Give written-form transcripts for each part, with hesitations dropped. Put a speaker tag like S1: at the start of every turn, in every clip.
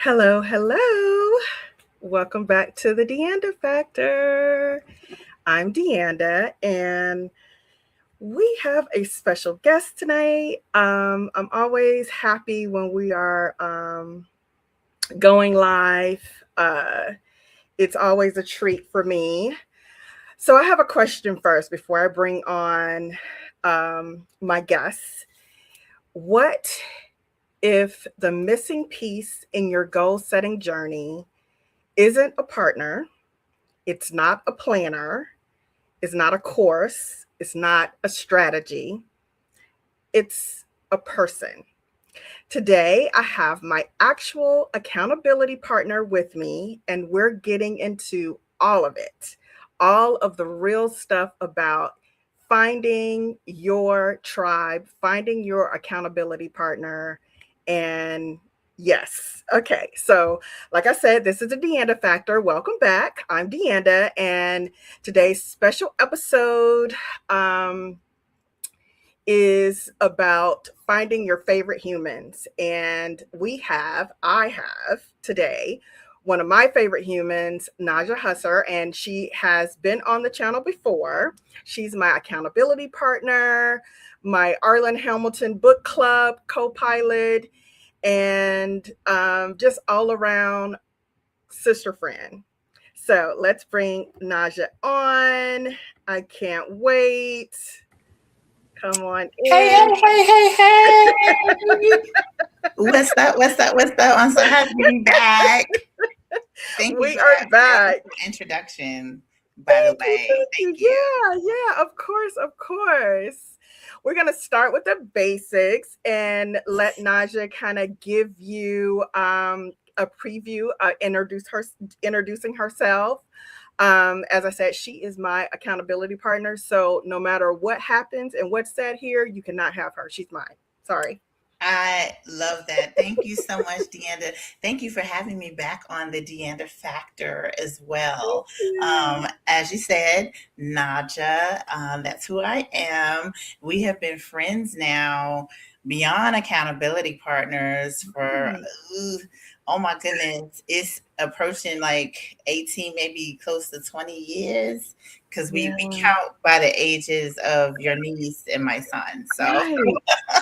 S1: Hello, hello. Welcome back to the Deanda Factor. I'm Deanda, and we have a special guest tonight. I'm always happy when we are going live. It's always a treat for me. So, I have a question first before I bring on my guests. What if the missing piece in your goal setting journey isn't a partner, it's not a planner, it's not a course, it's not a strategy, it's a person? Today, I have my actual accountability partner with me, and we're getting into all of it, all of the real stuff about finding your tribe, finding your accountability partner. And yes, okay. So, like I said, this is the Deanda Factor. Welcome back. I'm Deanda, and today's special episode is about finding your favorite humans. And I have today one of my favorite humans, Najah Husser, and she has been on the channel before. She's my accountability partner, my Arlen Hamilton book club co-pilot, and just all around sister friend. So let's bring Najah on. I can't wait. Come on
S2: Hey,
S1: in.
S2: hey. What's up? I'm so happy to be back. Thank you
S1: We
S2: for
S1: are
S2: that
S1: back.
S2: introduction, by the way.
S1: Thank
S2: Thank
S1: you.
S2: you.
S1: Yeah, of course, of course. We're going to start with the basics and let Najah kind of give you a preview, introducing herself. As I said, she is my accountability partner. So no matter what happens and what's said here, you cannot have her. She's mine. Sorry.
S2: I love that. Thank you so much, Deanda. Thank you for having me back on the Deanda Factor as
S1: Thank
S2: well.
S1: you.
S2: As you said, Naja, that's who I am. We have been friends now beyond accountability partners for,
S1: Mm,
S2: oh my goodness, it's approaching like 18, maybe close to 20 years because we
S1: yeah.
S2: count by the ages of your niece and my son. So
S1: Right.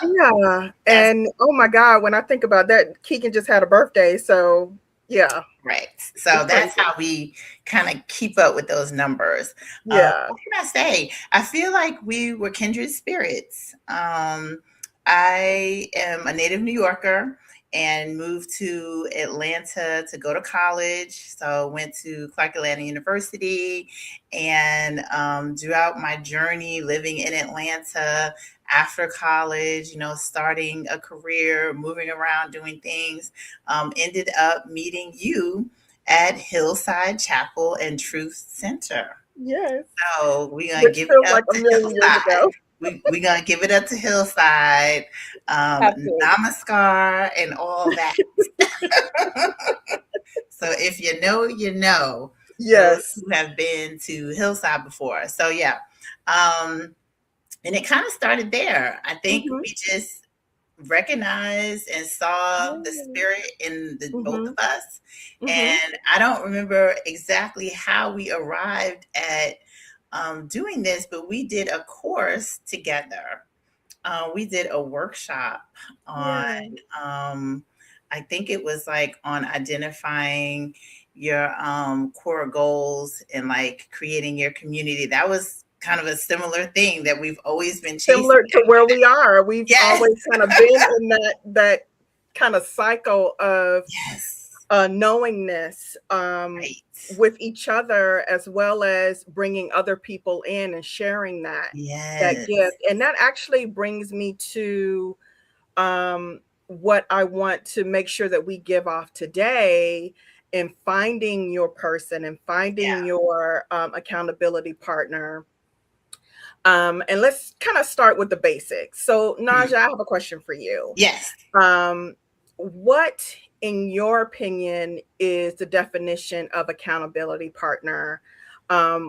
S1: Yeah.
S2: that's
S1: And oh my God, when I think about that, Keegan just had a birthday. So yeah,
S2: right. So
S1: it's
S2: that's
S1: crazy.
S2: how we kind of keep up with those numbers.
S1: Yeah.
S2: What can I say? I feel like we were kindred spirits. I am a native New Yorker and moved to Atlanta to go to college. So went to Clark Atlanta University, and throughout my journey living in Atlanta after college, starting a career, moving around, doing things, ended up meeting you at Hillside Chapel and Truth Center.
S1: Yes.
S2: So we're gonna
S1: Which
S2: give
S1: feels
S2: it up
S1: like a
S2: to
S1: million years
S2: Hillside.
S1: ago.
S2: We're gonna give it up to Hillside,
S1: Absolutely.
S2: Namaskar, and all that. So if you know, you know those
S1: Yes.
S2: who have been to Hillside before. So yeah, um, and it kind of started there. I think
S1: Mm-hmm.
S2: we just recognized and saw the
S1: Yeah.
S2: spirit in the both
S1: Mm-hmm.
S2: of us.
S1: Mm-hmm.
S2: And I don't remember exactly how we arrived at doing this, but we did a course together. We did a workshop on,
S1: Yeah.
S2: um, I think it was like on identifying your core goals and like creating your community. That was kind of a similar thing that we've always been chasing.
S1: Similar to where we are. We've
S2: Yes,
S1: always kind of been in that kind of cycle of
S2: yes,
S1: knowingness
S2: right.
S1: with each other, as well as bringing other people in and sharing that
S2: Yes.
S1: gift. And that actually brings me to what I want to make sure that we give off today in finding your person and finding
S2: Yeah.
S1: your accountability partner. And let's kind of start with the basics. So, Najah,
S2: Mhm.
S1: I have a question for you.
S2: Yes.
S1: Um, what, in your opinion, is the definition of accountability partner?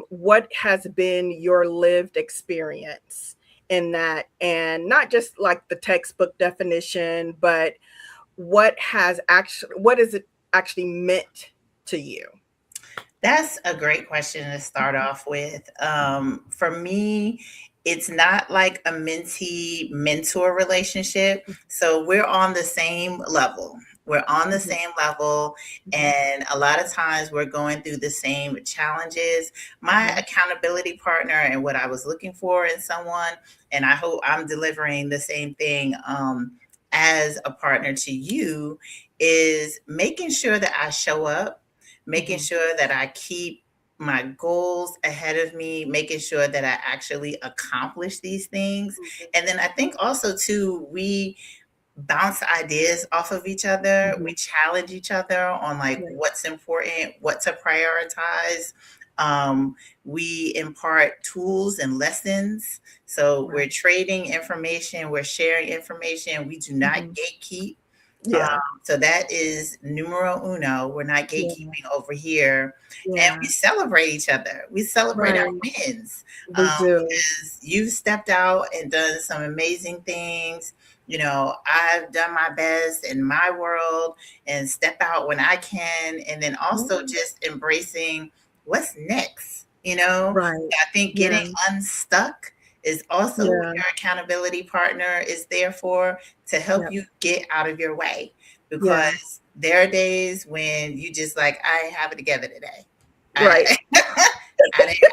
S1: What has been your lived experience in that? And not just like the textbook definition, but what is it? actually meant to you?
S2: That's a great question to start off with. For me, it's not like a mentee mentor relationship. So we're on the same level. We're on the
S1: Mhm,
S2: same level.
S1: mhm,
S2: And a lot of times we're going through the same challenges. My
S1: mhm,
S2: accountability partner and what I was looking for in someone, and I hope I'm delivering the same thing as a partner to you, is making sure that I show up, making
S1: mhm,
S2: sure that I keep my goals ahead of me, making sure that I actually accomplish these things.
S1: mhm,
S2: And then I think also too, we bounce ideas off of each other. We
S1: mhm.
S2: challenge each other on like
S1: Right,
S2: what's important, what to prioritize. Um, we impart tools and lessons. So
S1: right.
S2: we're trading information, we're sharing information. We do not
S1: Mhm.
S2: gatekeep. Um,
S1: Yeah,
S2: so that is numero uno. We're not
S1: yeah,
S2: gatekeeping over here. And we
S1: yeah.
S2: celebrate each other. We celebrate our
S1: Right.
S2: wins
S1: We do.
S2: because you've stepped out and done some amazing things. You know, I've done my best in my world and step out when I can. And then also
S1: Yeah.
S2: just embracing what's next. You know,
S1: Right.
S2: I think
S1: Yeah,
S2: getting unstuck is also what
S1: yeah,
S2: your accountability partner is there for, to help
S1: yep,
S2: you get out of your way,
S1: yeah.
S2: because there are days when you just like, I have it together today. I,
S1: Right.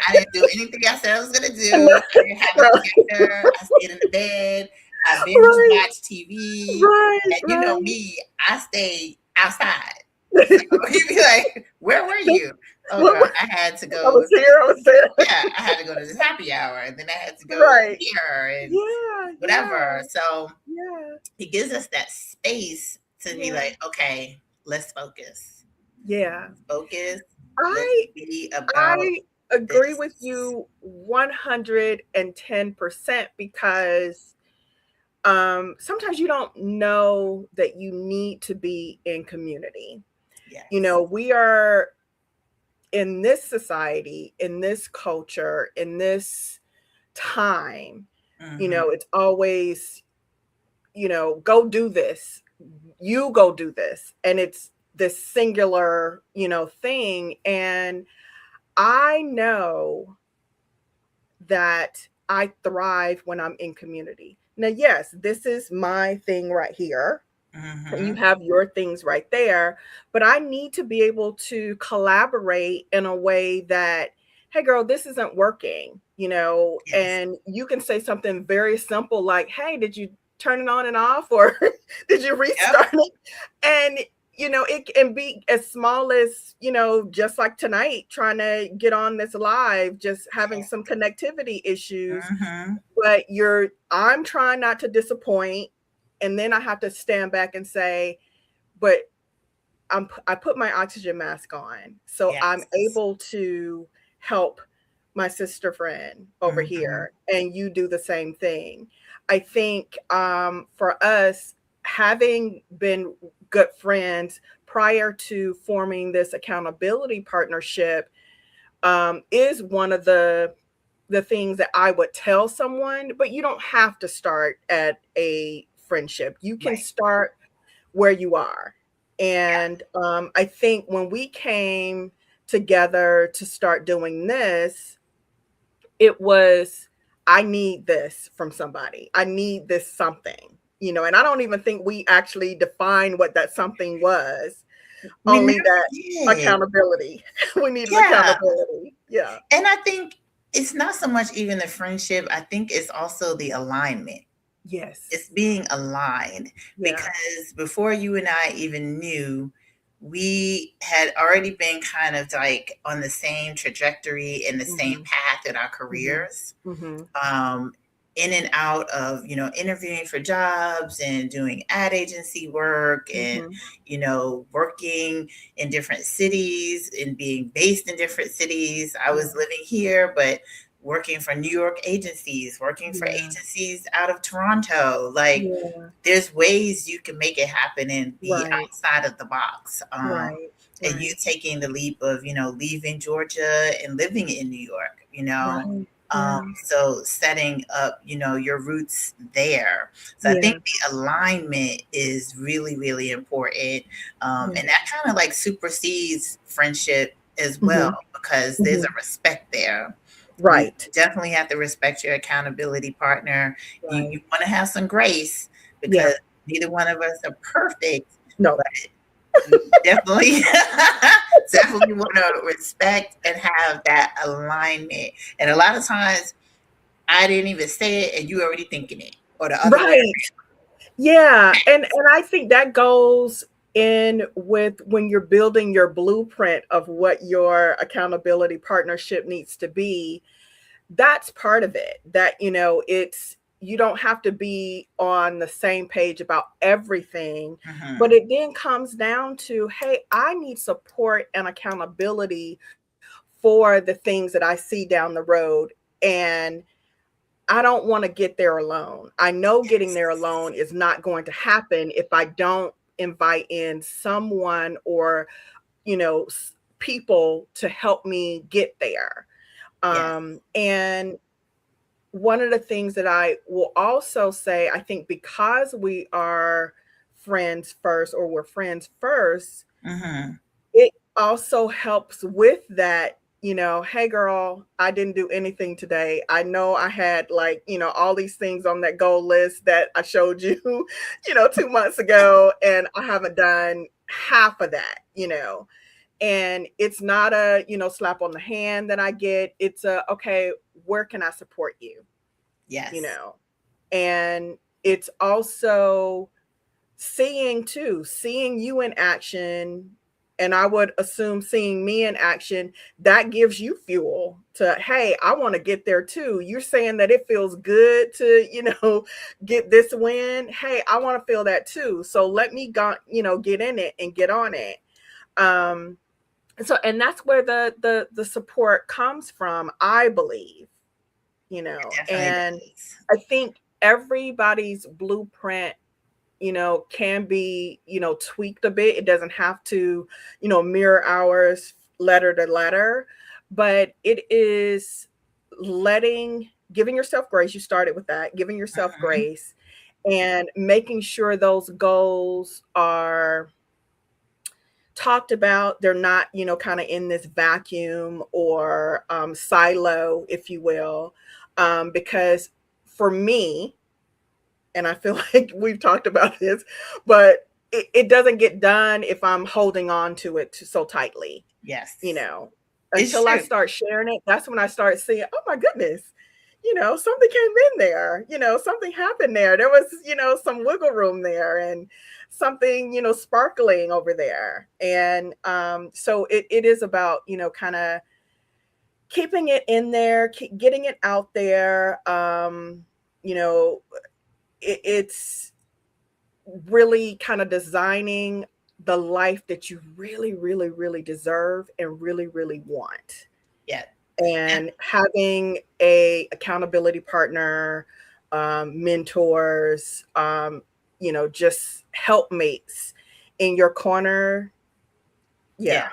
S2: I didn't do anything I said I was gonna do. I didn't have it
S1: No.
S2: together. I stayed in the bed. I binge
S1: Right,
S2: watched TV,
S1: right,
S2: and you know
S1: right.
S2: me, I stayed outside. So you'd be like, "Where were you?" Oh,
S1: What
S2: girl,
S1: was
S2: I had to
S1: I
S2: go.
S1: was here, I was there.
S2: Yeah, I had to go to this happy hour, and then I had to go
S1: Right.
S2: here and
S1: Yeah, yeah,
S2: whatever. So
S1: yeah,
S2: it gives us that space to be
S1: yeah,
S2: like, okay, let's focus.
S1: yeah.
S2: Focus. Let's
S1: I
S2: be about
S1: I agree with
S2: this.
S1: you 110% because sometimes you don't know that you need to be in community.
S2: Yes.
S1: We are in this society, in this culture, in this time,
S2: Hmm.
S1: it's always, go do this. You go do this. And it's this singular, thing. And I know that I thrive when I'm in community. Now, yes, this is my thing right here. And you
S2: Hmm.
S1: have your things right there. But I need to be able to collaborate in a way that, hey, girl, this isn't working,
S2: Yes.
S1: and you can say something very simple like, hey, did you turn it on and off? Or did you
S2: Yep.
S1: restart it? And, it can be as small as, just like tonight, trying to get on this live, just having some connectivity issues,
S2: Hmm.
S1: but I'm trying not to disappoint, and then I have to stand back and say, but I put my oxygen mask on, so I'm
S2: Yes.
S1: able to help my sister friend over
S2: Hmm.
S1: here, and you do the same thing. I think for us, having been good friends prior to forming this accountability partnership, is one of the things that I would tell someone, but you don't have to start at a friendship. You can
S2: Right.
S1: start where you are. And I think when we came together to start doing this, it was, I need this from somebody. I need this something, and I don't even think we actually defined what that something was,
S2: We
S1: only
S2: never
S1: that
S2: did.
S1: accountability. We needed
S2: Yeah.
S1: accountability. Yeah.
S2: And I think it's not so much even the friendship, I think it's also the alignment. It's
S1: Yes.
S2: being aligned,
S1: Yeah.
S2: because before you and I even knew, we had already been kind of like on the same trajectory and the same
S1: Mhm.
S2: path in our
S1: Mhm.
S2: careers.
S1: Mhm.
S2: um, in and out of, interviewing for jobs and doing ad agency work and,
S1: Mhm.
S2: working in different cities and being based in different cities. I
S1: Yeah.
S2: was living here, but working for New York agencies, working for
S1: Yeah.
S2: agencies out of Toronto. Like,
S1: Yeah.
S2: there's ways you can make it happen and be
S1: Right.
S2: outside of the box.
S1: Right.
S2: And you
S1: Right.
S2: taking the leap of, leaving Georgia and living in New York,
S1: Right. Yeah.
S2: So setting up, your roots there. So I think
S1: Yeah.
S2: the alignment is really, really important.
S1: Yeah.
S2: And that kind of like supersedes friendship as well,
S1: Mhm.
S2: because there's a
S1: Mhm.
S2: respect there. You
S1: Right.
S2: definitely have to respect your accountability partner. You
S1: Right.
S2: want to have some grace,
S1: Yeah.
S2: because neither one of us are perfect,
S1: No.
S2: but you definitely definitely want to respect and have that alignment. And a lot of times I didn't even say it and you already thinking it, or the other way.
S1: Right. Yeah, and I think that goes in with when you're building your blueprint of what your accountability partnership needs to be. That's part of it. That, it's you don't have to be on the same page about everything, but
S2: Mm-hmm.
S1: it then comes down to, hey, I need support and accountability for the things that I see down the road. And I don't want to get there alone. I know getting there alone is not going to happen if I don't invite in someone or, people to help me get there.
S2: Yes.
S1: And one of the things that I will also say, I think because we are friends first, or we're friends first,
S2: Mm-hmm.
S1: it also helps with that, hey girl, I didn't do anything today. I know I had, like, all these things on that goal list that I showed you, 2 months ago, and I haven't done half of that, and it's not a, slap on the hand that I get. It's a, okay, where can I support you? you
S2: Yes.
S1: know and it's also seeing you in action, and I would assume seeing me in action, that gives you fuel to, hey, I want to get there too. You're saying that it feels good to, get this win. Hey, I want to feel that too, so let me go, get in it and get on it. Um so and that's where the support comes from, I believe.
S2: It definitely
S1: And
S2: does.
S1: I think everybody's blueprint, can be, tweaked a bit. It doesn't have to, mirror ours letter to letter, but it is giving yourself grace. You started with that, giving yourself
S2: Mm-hmm.
S1: grace, and making sure those goals are talked about. They're not, kind of in this vacuum or silo, if you will. Because for me, and I feel like we've talked about this, but it doesn't get done if I'm holding on to it so tightly, you
S2: Yes.
S1: know,
S2: It's
S1: until I
S2: true.
S1: start sharing it. That's when I start seeing, oh my goodness, something came in there, something happened there. There was, some wiggle room there, and something, sparkling over there. And so it is about, kind of keeping it in there, getting it out there. You know, it's really kind of designing the life that you really, really, really deserve and really, really want.
S2: Yeah. And
S1: And having a accountability partner, mentors, just helpmates in your corner.
S2: yeah.
S1: Yeah.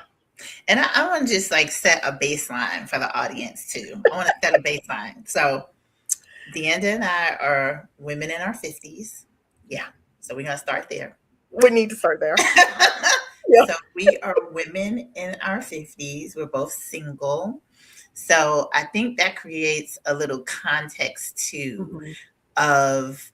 S2: And I want to just like set a baseline for the audience too. I want to set a baseline. So Deanda and I are women in our 50s. Yeah. So we're going to start there.
S1: We need to start there. Yeah.
S2: So we are women in our 50s. We're both single. So I think that creates a little context too
S1: Hmm.
S2: of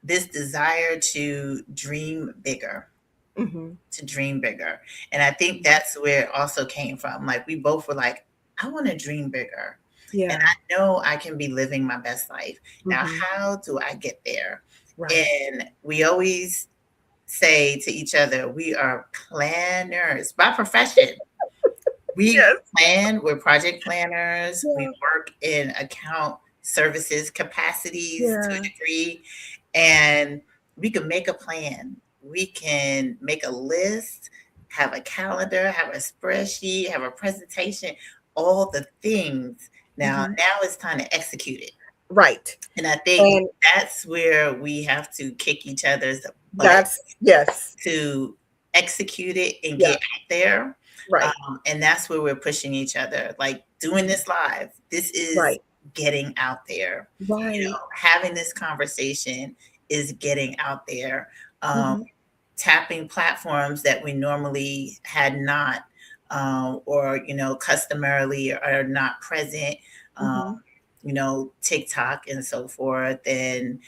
S2: this desire to dream bigger,
S1: Hmm.
S2: to dream bigger. And I think that's where it also came from. Like we both were like, I want to dream bigger. And
S1: Yeah.
S2: I know I can be living my best life. Now,
S1: Hmm.
S2: how do I get there?
S1: Right.
S2: And we always say to each other, we are planners by profession. We
S1: Yes.
S2: plan, we're project planners, we
S1: Yeah.
S2: work in account services capacities to a
S1: Yeah.
S2: degree, and we can make a plan. We can make a list, have a calendar, have a spreadsheet, have a presentation, all the things.
S1: Hmm.
S2: Now it's time to execute it.
S1: Right.
S2: And I think
S1: And
S2: that's where we have to kick each other's butt
S1: that's, yes.
S2: to execute it and
S1: Yeah.
S2: get out there.
S1: Right.
S2: And that's where we're pushing each other. Like doing
S1: Mhm.
S2: this live. This is
S1: Right.
S2: getting out there.
S1: Right.
S2: Having this conversation is getting out there. Um,
S1: Mm-hmm.
S2: Tapping platforms that we normally had not, or customarily are not present. Um,
S1: Mm-hmm.
S2: TikTok and so forth, and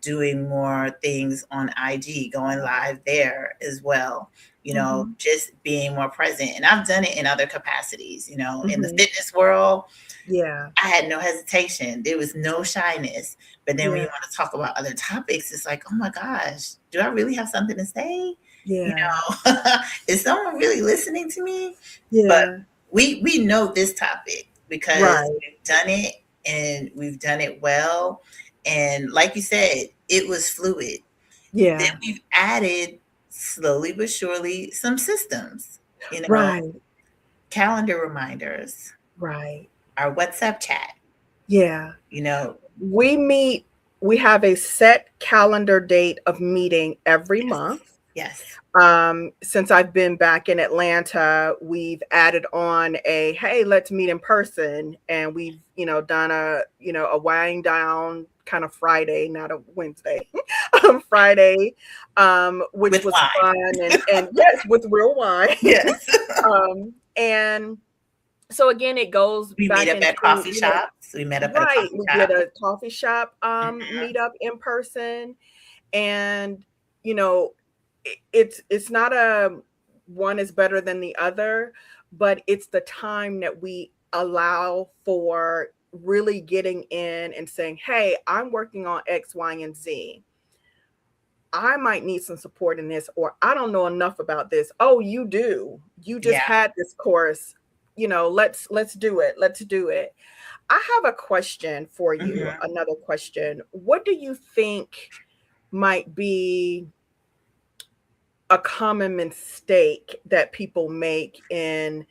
S2: doing more things on IG, going live there as well.
S1: Mm-hmm.
S2: Just being more present, and I've done it in other capacities. In the
S1: Mm-hmm.
S2: fitness world,
S1: Yeah.
S2: I had no hesitation. There was no shyness. But then when
S1: Yeah.
S2: you want to talk about other topics, it's like, oh my gosh, do I really have something to say? You
S1: Yeah.
S2: Is someone really listening to me? But
S1: Yeah.
S2: we know this topic because
S1: Right.
S2: we've done it and we've done it well. And like you said, it was fluid. Then
S1: Yeah.
S2: we've added slowly but surely some systems,
S1: Right.
S2: calendar reminders,
S1: Right.
S2: our WhatsApp chat,
S1: Yeah.
S2: you know,
S1: We meet, we have a set calendar date of meeting every
S2: yes,
S1: month.
S2: yes,
S1: Since I've been back in Atlanta, we've added on a hey, let's meet in person, and we've done a wind down kind of Friday, not a Wednesday, Friday, which
S2: with
S1: was
S2: wine.
S1: fun, and yes, with real wine,
S2: Yes.
S1: and so again, it goes
S2: We meet
S1: back
S2: up
S1: into
S2: at coffee shops. We met up at a
S1: right.
S2: coffee
S1: We did
S2: shop.
S1: a coffee shop
S2: Mhm.
S1: meetup in person, and you know it's not a one is better than the other, but it's the time that we allow for really getting in and saying, hey, I'm working on X, Y, and Z. I might need some support in this, or I don't know enough about this. Oh, you do. You just
S2: Yeah.
S1: had this course. Let's do it. Let's do it. I have a question for you.
S2: Mhm.
S1: Another question. What do you think might be a common mistake that people make in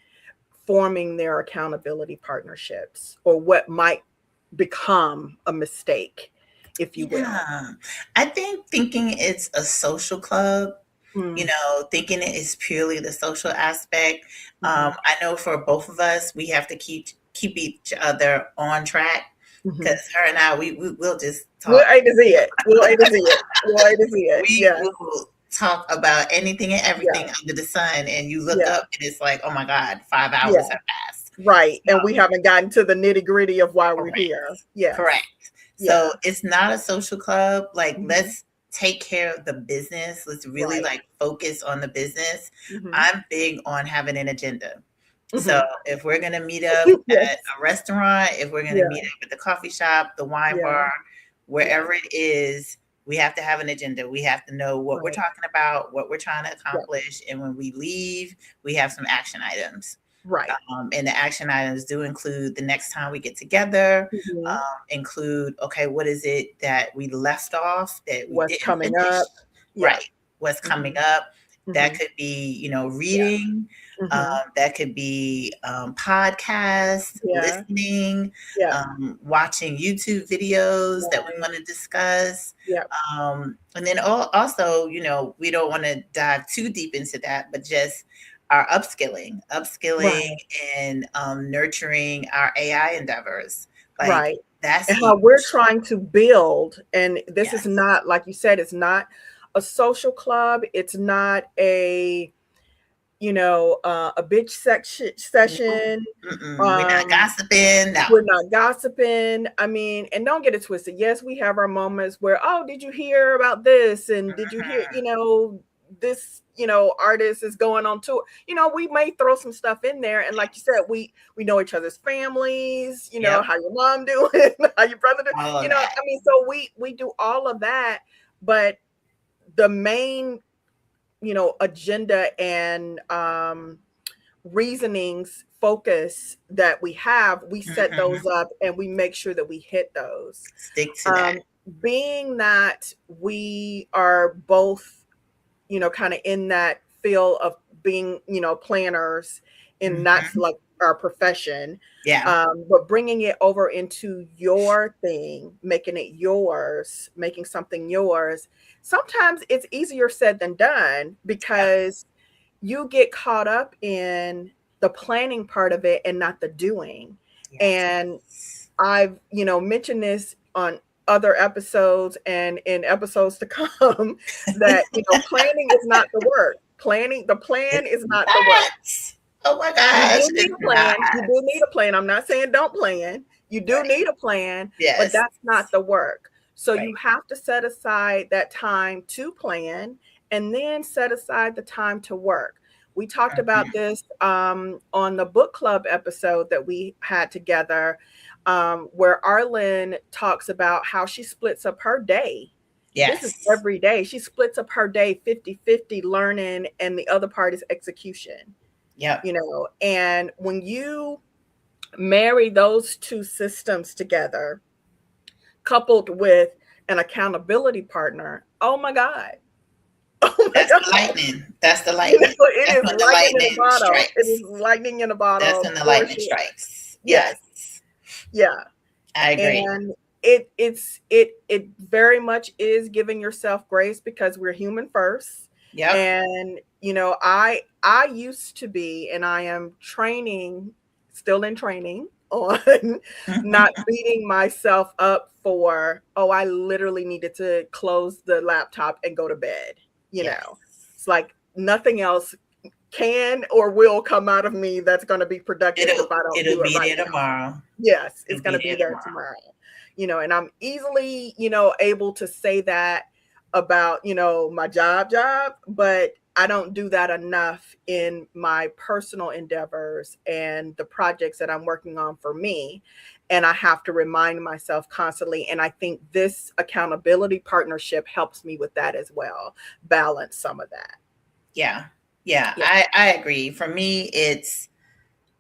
S1: forming their accountability partnerships, or what might become a mistake, if you will?
S2: Yeah. I think thinking it's a social club,
S1: Mm,
S2: thinking it is purely the social aspect.
S1: mhm,
S2: I know for both of us, we have to keep each other on track
S1: mhm.
S2: because her and I, we will just
S1: We'll
S2: talk.
S1: A to Z it. We'll A to Z it. We'll A to Z it.
S2: We
S1: Yeah,
S2: will talk about anything and
S1: yeah,
S2: everything under the sun, and you look
S1: yeah,
S2: up and it's like, oh my God, 5 hours
S1: yeah.
S2: have passed.
S1: Right.
S2: So,
S1: And we haven't gotten to the nitty gritty of why we're
S2: correct.
S1: here. Yes.
S2: Correct.
S1: Yeah.
S2: So it's not a social club. Like,
S1: Mhm.
S2: let's take care of the business. Let's really
S1: Right.
S2: like focus on the business.
S1: Mhm.
S2: I'm big on having an agenda. So
S1: Mhm.
S2: if we're gonna meet up at
S1: Yes.
S2: a restaurant, if we're gonna meet
S1: Yeah.
S2: up at the coffee shop, the wine
S1: Yeah.
S2: bar,
S1: Yeah.
S2: wherever it is, we have to have an agenda. We have to know what we're
S1: Right.
S2: talking about, what we're trying to
S1: Yeah.
S2: accomplish, and when we leave, we have some action items.
S1: Right.
S2: And the action items do include the next time we get together,
S1: Mhm.
S2: include, okay, what is it that we left off that we
S1: What's
S2: didn't
S1: coming
S2: finish?
S1: up? Yeah.
S2: Right. What's coming
S1: Mhm.
S2: up? That
S1: Mhm.
S2: could be,
S1: Yeah.
S2: reading.
S1: Mhm.
S2: That could be podcasts,
S1: Yeah.
S2: listening,
S1: Yeah.
S2: watching YouTube videos that we
S1: Right.
S2: want to discuss.
S1: Yeah.
S2: And then also, we don't want to dive too deep into that, but just our upskilling
S1: Right.
S2: and nurturing our AI endeavors. Like,
S1: Right.
S2: that's
S1: And how
S2: huge.
S1: we're trying to build, and this is
S2: Yes.
S1: not, like you said, it's not a social club. It's not a bitch section
S2: No,
S1: session.
S2: mm-mm. We're not
S1: Um,
S2: gossiping. No.
S1: we're not gossiping. I mean, and don't get it twisted. Yes, we have our moments where, oh, did you hear about this? And did you hear,
S2: Mhm.
S1: this, artist is going on tour. We may throw some stuff in there. And like you said, we know each other's families,
S2: Yep.
S1: how your mom doing, how your brother doing,
S2: All of that.
S1: I mean, so we do all of that, but the main, agenda and reasonings focus that we have, we set those
S2: Mhm.
S1: up and we make sure that we hit those.
S2: Stick to that.
S1: Um, Being that we are both, kind of in that field of being, planners, and that's
S2: Mhm.
S1: like our profession.
S2: Yeah.
S1: But bringing it over into your thing, making it yours, making something yours, sometimes it's easier said than done
S2: Yep.
S1: because you get caught up in the planning part of it and not the doing.
S2: Yes.
S1: And I've, mentioned this on other episodes and in episodes to come that, planning is not the work. The plan
S2: It's
S1: is not the work.
S2: not. Oh my
S1: You
S2: gosh,
S1: do need
S2: it's
S1: a plan. You
S2: not.
S1: do need a plan. I'm not saying don't plan. You do
S2: Right.
S1: need a plan, but
S2: Yes.
S1: that's not the work. So you
S2: Right.
S1: have to set aside that time to plan and then set aside the time to work. We talked about
S2: Mhm.
S1: this on the book club episode that we had together, where Arlen talks about how she splits up her day. This is
S2: Yes.
S1: every day. She splits up her day 50-50 learning, and the other part is execution.
S2: Yep.
S1: And when you marry those two systems together, coupled with an accountability partner, oh my God. Oh my
S2: That's
S1: God.
S2: the lightning. That's the lightning.
S1: It
S2: That's
S1: is
S2: when the
S1: lightning in a
S2: lightning
S1: bottle. It is
S2: strikes.
S1: lightning in a
S2: That's
S1: bottle
S2: when the
S1: for
S2: lightning
S1: sure.
S2: strikes.
S1: Yes.
S2: Yes.
S1: Yeah.
S2: I agree.
S1: And it very much is giving yourself grace because we're human first.
S2: Yep.
S1: And I used to be, and I am training, still in training on not beating myself up for, oh, I literally needed to close the laptop and go to bed.
S2: Yes.
S1: It's like nothing else can or will come out of me that's going to be productive if I don't
S2: It'll
S1: do it
S2: be
S1: right
S2: there
S1: now.
S2: tomorrow.
S1: Yes, it's
S2: It'll
S1: going
S2: be
S1: to be
S2: there
S1: there
S2: tomorrow.
S1: tomorrow. And I'm easily, able to say that about, my job, but I don't do that enough in my personal endeavors and the projects that I'm working on for me. And I have to remind myself constantly. And I think this accountability partnership helps me with that as well, balance some of that.
S2: Yeah. Yeah.
S1: Yeah.
S2: I agree. For me, it's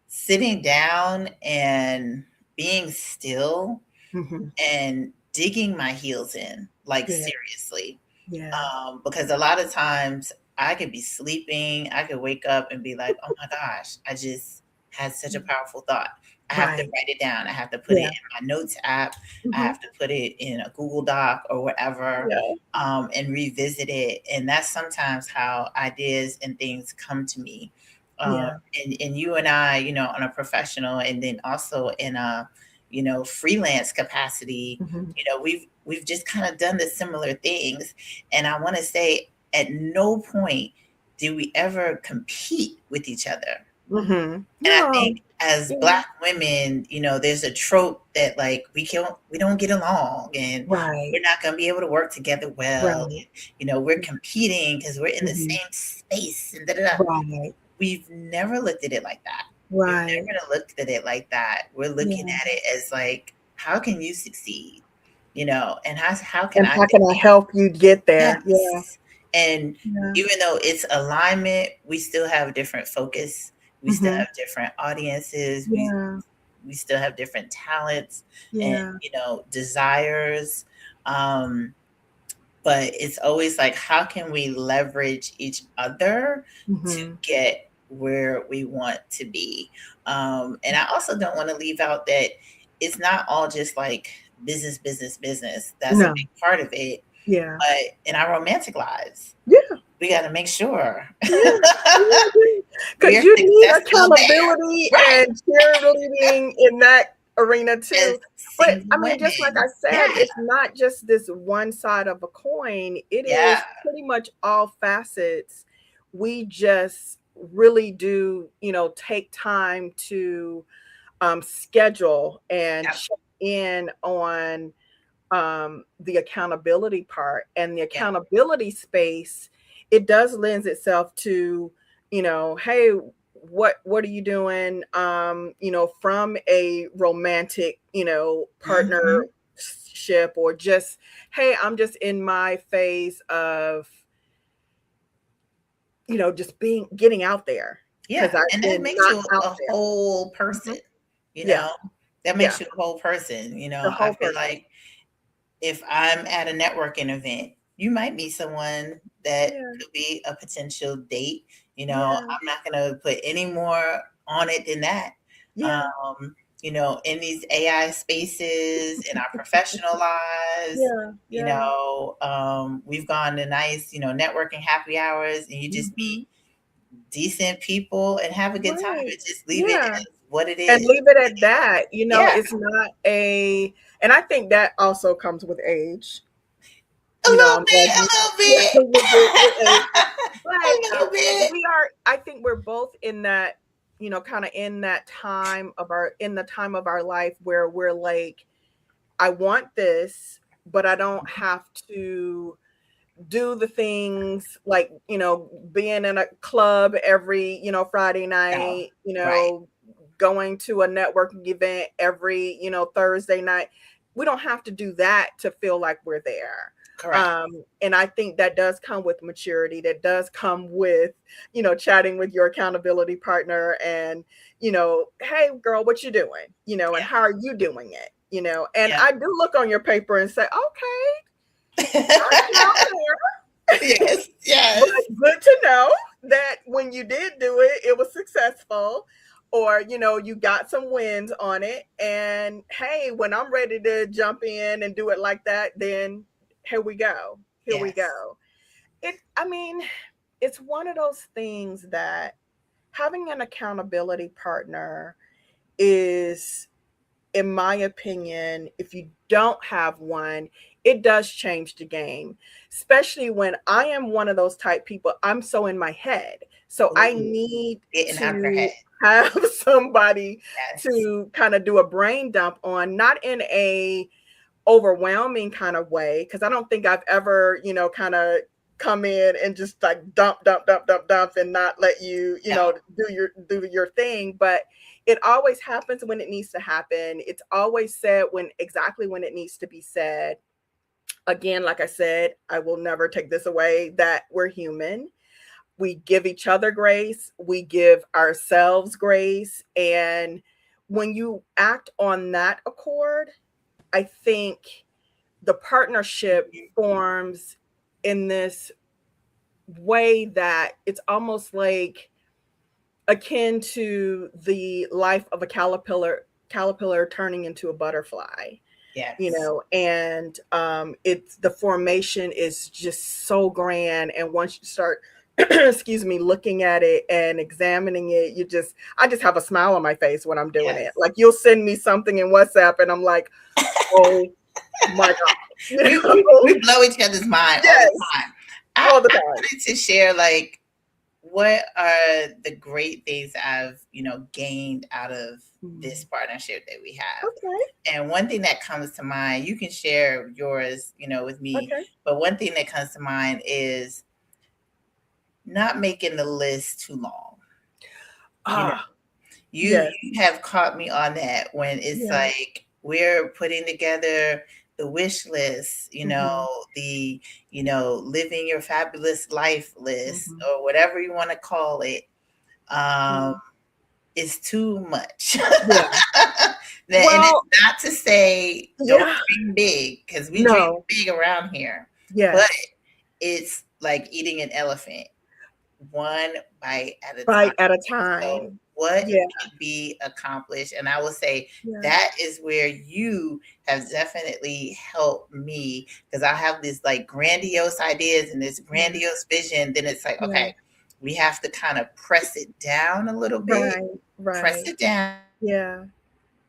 S2: sitting down and being still
S1: Mm-hmm.
S2: and digging my heels in, like
S1: Yeah.
S2: seriously.
S1: Yeah.
S2: Because a lot of times I could be sleeping, I could wake up and be like, oh my gosh, I just had such a powerful thought. I have to
S1: Right.
S2: write it down. I have to put it
S1: Yeah.
S2: in my notes app. I
S1: Mm-hmm.
S2: have to put it in a Google Doc or whatever,
S1: Yeah.
S2: and revisit it. And that's sometimes how ideas and things come to me.
S1: Yeah.
S2: And you and I, on a professional and then also in a, freelance capacity,
S1: Mm-hmm.
S2: we've just kind of done the similar things. And I want to say at no point do we ever compete with each other.
S1: Mm-hmm.
S2: And I
S1: No.
S2: think as
S1: Yeah.
S2: Black women, there's a trope that like we don't get along and
S1: Right.
S2: we're not going to be able to work together well.
S1: Right.
S2: And, we're competing because we're in the
S1: Mm-hmm.
S2: same space and da da da.
S1: Right.
S2: We've never looked at it like that. We've
S1: Right.
S2: never looked at it like that. We're looking
S1: Yeah.
S2: at it as like, how can you succeed? And how can
S1: And
S2: I
S1: how can I
S2: succeed?
S1: help you get there? Yeah.
S2: Yes. And
S1: Yeah.
S2: even though it's alignment, we still have different focus. We still
S1: Mm-hmm.
S2: have different audiences.
S1: Yeah.
S2: We still have different talents and,
S1: Yeah.
S2: desires. Um, but it's always like, how can we leverage each other to
S1: Mm-hmm.
S2: get where we want to be? And I also don't want to leave out that it's not all just like business, business, business. That's a
S1: No.
S2: big part of it.
S1: Yeah.
S2: But in our romantic lives,
S1: Yeah.
S2: we got to make sure
S1: Yeah. Because
S2: we're
S1: you need
S2: successful there.
S1: accountability
S2: Right.
S1: and cheerleading in that arena
S2: As
S1: too. But
S2: single
S1: I mean, just like I
S2: women.
S1: said,
S2: Yeah.
S1: it's not just this one side of a coin. It
S2: Yeah.
S1: is pretty much all facets. We just really do, take time to schedule and
S2: Yep.
S1: check in on the accountability part and the
S2: Yep.
S1: accountability space. It does lends itself to, hey, what are you doing, from a romantic,
S2: Mhm.
S1: partnership, or just, hey, I'm just in my phase of, just getting out there because
S2: Yeah.
S1: I've
S2: And that
S1: been
S2: makes
S1: not
S2: you
S1: out
S2: a
S1: there.
S2: whole
S1: Mhm.
S2: person, you
S1: Yeah.
S2: know? That
S1: Yeah.
S2: makes you a whole person,
S1: The
S2: I
S1: whole
S2: feel
S1: person.
S2: like if I'm at a networking event, you might meet someone that
S1: Yeah.
S2: could be a potential date.
S1: Yeah.
S2: I'm not going to put any more on it than that.
S1: Yeah.
S2: Um, in these AI spaces, in our professional lives,
S1: Yeah. Yeah.
S2: we've gone to nice, networking happy hours and you just meet
S1: Mhm.
S2: decent people and have a good time
S1: Right.
S2: and just leave it
S1: Yeah.
S2: as what it
S1: And
S2: is.
S1: leave it at that.
S2: Yeah,
S1: It's not and I think that also comes with age.
S2: a little
S1: I'm glad
S2: bit, a
S1: you,
S2: little
S1: yeah,
S2: bit,
S1: with age. But
S2: a little bit.
S1: I think we're both in that, kind of in that in the time of our life where we're like, I want this, but I don't have to do the things like, being in a club every, Friday
S2: No,
S1: night,
S2: right,
S1: going to a networking event every, Thursday night. We don't have to do that to feel like we're there.
S2: correct.
S1: And I think that does come with maturity. That does come with, chatting with your accountability partner and, hey girl, what you doing? And how are you doing it? And
S2: Yeah,
S1: I do look on your paper and say, okay, starting
S2: yeah.
S1: out there.
S2: Yes,
S1: But
S2: yes,
S1: good to know that when you did do it, it was successful, or you got some wins on it. And hey, when I'm ready to jump in and do it like that, then here we go. Here we
S2: yes.
S1: go. I mean, it's one of those things that having an accountability partner is, in my opinion, if you don't have one, it does change the game. Especially when I am one of those type people, I'm so in my head. So I
S2: Ooh,
S1: need
S2: getting out of her head.
S1: to have somebody
S2: Yes.
S1: to kind of do a brain dump on, not in a overwhelming kind of way, because I don't think I've ever, kind of come in and just like dump and not let you,
S2: No.
S1: do your thing. But it always happens when it needs to happen. It's always said when exactly when it needs to be said. Again, like I said, I will never take this away that we're human. We give each other grace, we give ourselves grace. And when you act on that accord, I think the partnership forms in this way that it's almost like akin to the life of a caterpillar turning into a butterfly.
S2: Yes.
S1: And it's the formation is just so grand. And once you start excuse me, looking at it and examining it, I just have a smile on my face when I'm doing it.
S2: Yes.
S1: Like, you'll send me something in WhatsApp and I'm like, oh my god.
S2: We blow each other's mind all the
S1: Yes,
S2: time.
S1: all the
S2: I
S1: time.
S2: wanted to share like what are the great things I've, gained out of this partnership that we have.
S1: Okay.
S2: And one thing that comes to mind, you can share yours, with me,
S1: Okay.
S2: but one thing that comes to mind is not making the list too long. You know,
S1: Ah,
S2: you
S1: yes.
S2: you have caught me on that when it's
S1: Yeah.
S2: like we're putting together the wish list,
S1: Hmm.
S2: the living your fabulous life list
S1: Hmm.
S2: or whatever you want to call it. Um,
S1: Yeah.
S2: is too much.
S1: Yeah.
S2: And it's
S1: Well,
S2: not to say don't
S1: yeah.
S2: dream big because we dream
S1: No.
S2: big around here, but
S1: Yes.
S2: it's like eating an elephant one bite at a time.
S1: Bite at a
S2: So,
S1: time.
S2: what
S1: Yeah.
S2: can be accomplished? And I will say
S1: Yeah.
S2: that is where you have definitely helped me because I have these like grandiose ideas and this
S1: Yeah.
S2: grandiose vision. Then it's like,
S1: Yeah.
S2: okay, we have to kind of press it down a little bit,
S1: Right.
S2: press
S1: Right.
S2: it down
S1: Yeah.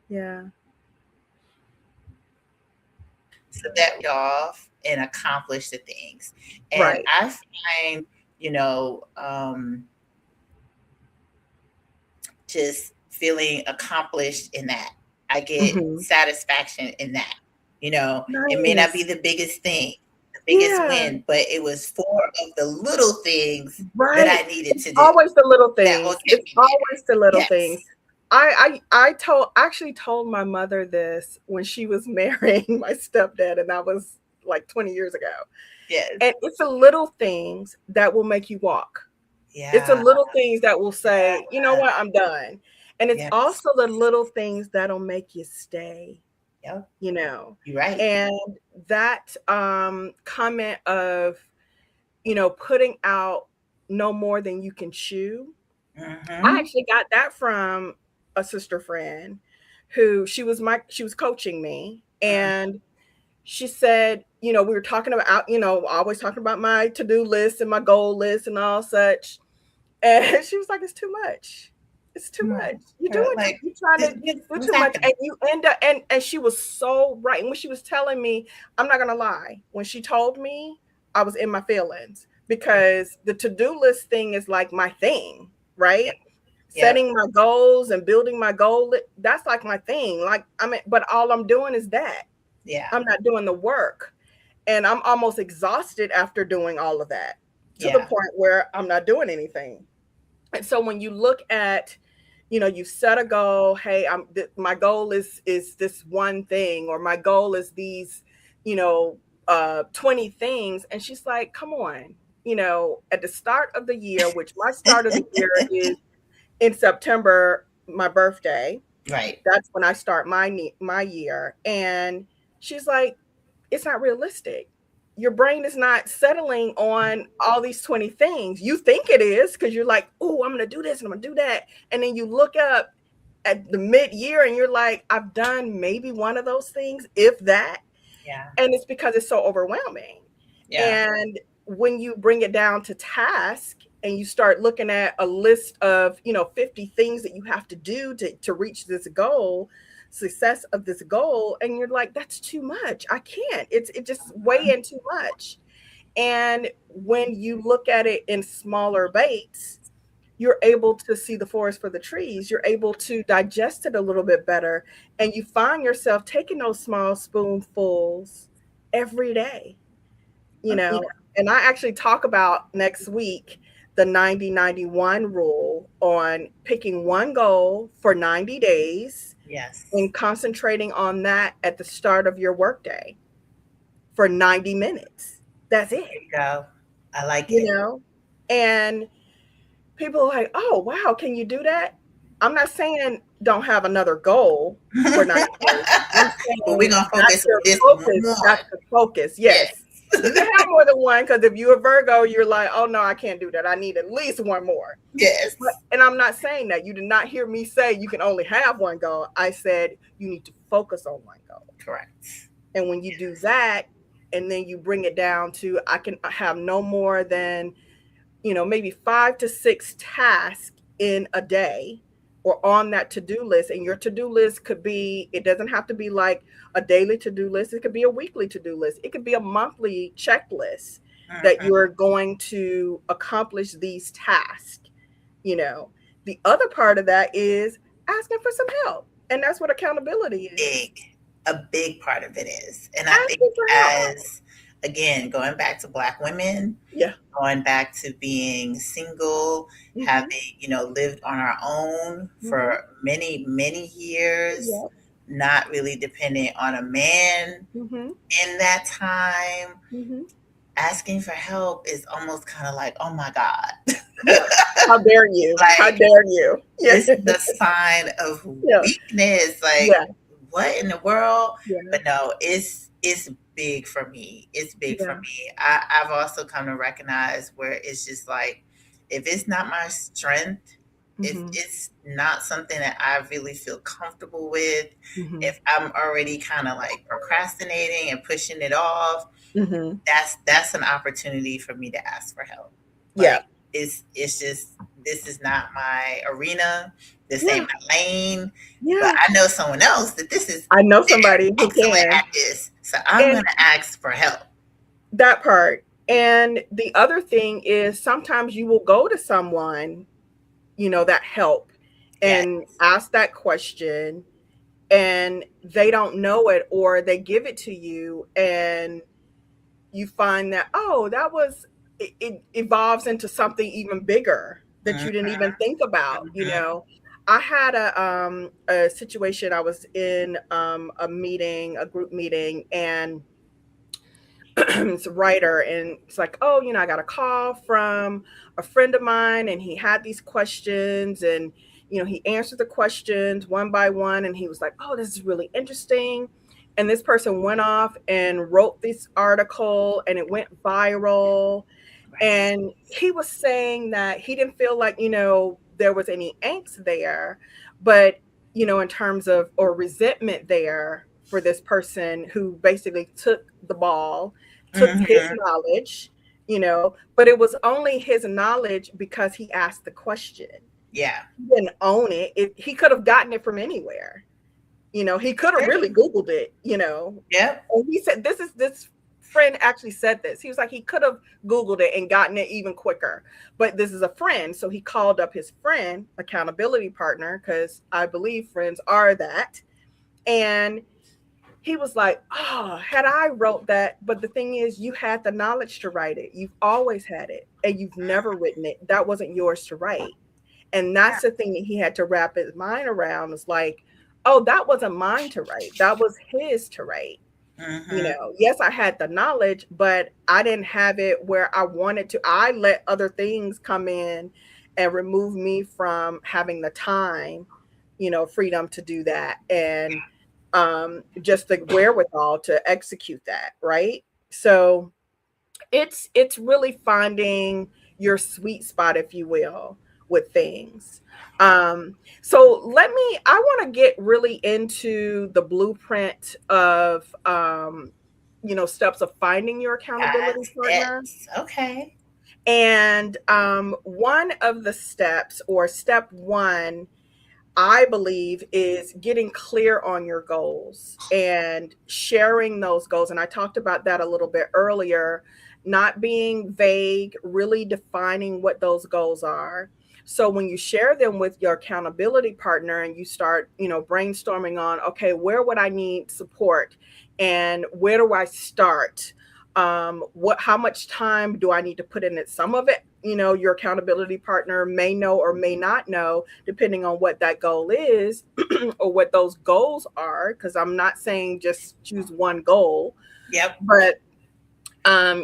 S1: Yeah.
S2: so that we off and accomplish the things. And
S1: Right.
S2: I find, you know, um, just feeling accomplished in that. I get
S1: Hmm.
S2: satisfaction in that. It may not be
S1: Nice.
S2: the biggest thing, the biggest
S1: Yeah.
S2: win, but it was four of the little things that
S1: Right.
S2: I needed
S1: It's
S2: to do
S1: always the little
S2: that will
S1: things.
S2: get
S1: It's
S2: me
S1: always the
S2: there.
S1: little
S2: Yes.
S1: things. I actually told my mother this when she was marrying my stepdad, and that was like 20 years ago.
S2: Yes.
S1: And it's the little things that will make you walk. It's the
S2: Yeah.
S1: little things that will
S2: Yeah.
S1: say, you know what, I'm done. And it's
S2: Yes.
S1: also the little things that'll make you stay,
S2: Yep.
S1: you know.
S2: You're right.
S1: And that comment of, putting out no more than you can chew. I
S2: Mm-hmm.
S1: actually got that from a sister friend who she was coaching me, and she said, we were talking about, always talking about my to-do list and my goal list and all such. And she was like, it's too much. It's too
S2: Right.
S1: much. You're doing too,
S2: Like,
S1: you're trying to do
S2: what's
S1: too much.
S2: happening?
S1: And you end up, and she was so right. And when she was telling me, I'm not gonna lie, when she told me, I was in my feelings because the to-do list thing is like my thing,
S2: Yep.
S1: right?
S2: Yep.
S1: Setting my goals and building my goal, that's like my thing. Like, I mean, but all I'm doing is that.
S2: Yeah.
S1: I'm not doing the work. And I'm almost exhausted after doing all of that to the
S2: Yeah.
S1: point where I'm not doing anything. And so when you look at, you set a goal, hey, my goal is this one thing, or my goal is these, you know 20 things. And she's like, come on, at the start of the year, which my start of the year is in September, my birthday.
S2: Right.
S1: That's when I start my year. And she's like, it's not realistic. Your brain is not settling on all these 20 things. You think it is because you're like, oh, I'm going to do this and I'm going to do that. And then you look up at the mid-year and you're like, I've done maybe one of those things, if that.
S2: Yeah.
S1: And it's because it's so overwhelming.
S2: Yeah.
S1: And when you bring it down to task and you start looking at a list of, 50 things that you have to do to reach this goal, success of this goal, and you're like, that's too much. I can't. It just weighing too much. And when you look at it in smaller bites, you're able to see the forest for the trees. You're able to digest it a little bit better. And you find yourself taking those small spoonfuls every day, you
S2: Okay.
S1: know. And I actually talk about next week the 90-91 rule on picking one goal for 90 days
S2: Yes.
S1: and concentrating on that at the start of your workday for 90 minutes. That's it,
S2: There you go. I like
S1: you
S2: it.
S1: know? And people are like, oh, wow, can you do that? I'm not saying don't have another goal for 90 days. I'm
S2: But we're
S1: saying
S2: gonna
S1: that's
S2: focus
S1: your
S2: on this
S1: focus.
S2: one.
S1: That's the focus.
S2: Yes.
S1: Yes. You can have more than one, because if you're a Virgo, you're like, oh, no, I can't do that. I need at least one more.
S2: Yes.
S1: And I'm not saying that. You did not hear me say you can only have one goal. I said you need to focus on one goal.
S2: Correct.
S1: And when you do that, and then you bring it down to, I can have no more than, maybe 5 to 6 tasks in a day or on that to-do list. And your to-do list could be, it doesn't have to be like a daily to-do list. It could be a weekly to-do list. It could be a monthly checklist that
S2: Mhm.
S1: you're going to accomplish these tasks. The other part of that is asking for some help. And that's what accountability is.
S2: Big. A big part of it is. And I think
S1: Asking for help.
S2: as again, going back to Black women,
S1: Yeah.
S2: going back to being single,
S1: Mm-hmm.
S2: having, lived on our own
S1: Mm-hmm.
S2: for many, many years,
S1: Yep.
S2: not really depending on a man
S1: Mm-hmm.
S2: in that time,
S1: Mm-hmm.
S2: asking for help is almost kind of like, oh my God.
S1: Yeah. How dare you? How
S2: Like,
S1: dare you? Yeah.
S2: this is a sign of
S1: Yeah.
S2: weakness. Like,
S1: Yeah.
S2: what in the world?
S1: Yeah.
S2: But no, it's big for me. It's big for
S1: Yeah.
S2: me. I've also come to recognize where it's just like, if it's not my strength, if
S1: Mm-hmm.
S2: it's not something that I really feel comfortable with,
S1: Mm-hmm.
S2: if I'm already kind of like procrastinating and pushing it off,
S1: Mm-hmm.
S2: that's an opportunity for me to ask for help.
S1: Yeah.
S2: Like, it's just, this is not my arena. This
S1: Yeah.
S2: ain't my lane. But
S1: Yeah.
S2: I know someone else that this is
S1: I know somebody who
S2: excellent
S1: can.
S2: at this. So I'm
S1: And
S2: gonna ask for help.
S1: that part. And the other thing is sometimes you will go to someone, that help,
S2: Yes.
S1: and ask that question, and they don't know it, or they give it to you, and you find that, oh, that was, it evolves into something even bigger that you didn't even
S2: Mhm,
S1: think about.
S2: mhm.
S1: I had a situation. I was in a group meeting, and it's a writer, and it's like, oh, I got a call from a friend of mine, and he had these questions, and he answered the questions one by one, and he was like, oh, this is really interesting. And this person went off and wrote this article, and it went viral.
S2: Right.
S1: And he was saying that he didn't feel like, there was any angst there, but, in terms of, or resentment there for this person who basically took the ball, took his
S2: Mhm.
S1: knowledge, but it was only his knowledge because he asked the question.
S2: Yeah.
S1: He didn't own it. He could have gotten it from anywhere. He could have really
S2: True.
S1: Googled it,
S2: Yep.
S1: And he said, this friend actually said this. He was like, he could have Googled it and gotten it even quicker. But this is a friend. So he called up his friend, accountability partner, because I believe friends are that. And he was like, oh, had I wrote that, but the thing is, you had the knowledge to write it. You've always had it, and you've never written it. That wasn't yours to write. And
S2: Yeah.
S1: that's the thing that he had to wrap his mind around, is like, oh, that wasn't mine to write. That was his to write.
S2: Mm-hmm.
S1: Yes, I had the knowledge, but I didn't have it where I wanted to. I let other things come in and remove me from having the time, freedom to do that. And just the wherewithal to execute that, right? So it's really finding your sweet spot, if you will, with things. So I want to get really into the blueprint of steps of finding your accountability
S2: That's
S1: partner.
S2: it. Okay.
S1: And one of the steps, or step one, I believe, is getting clear on your goals and sharing those goals. And I talked about that a little bit earlier, not being vague, really defining what those goals are. So when you share them with your accountability partner and you start, brainstorming on, okay, where would I need support and where do I start? How much time do I need to put in it? Some of it, your accountability partner may know or may not know, depending on what that goal is or what those goals are. Because I'm not saying just choose one goal,
S2: Yep.
S1: but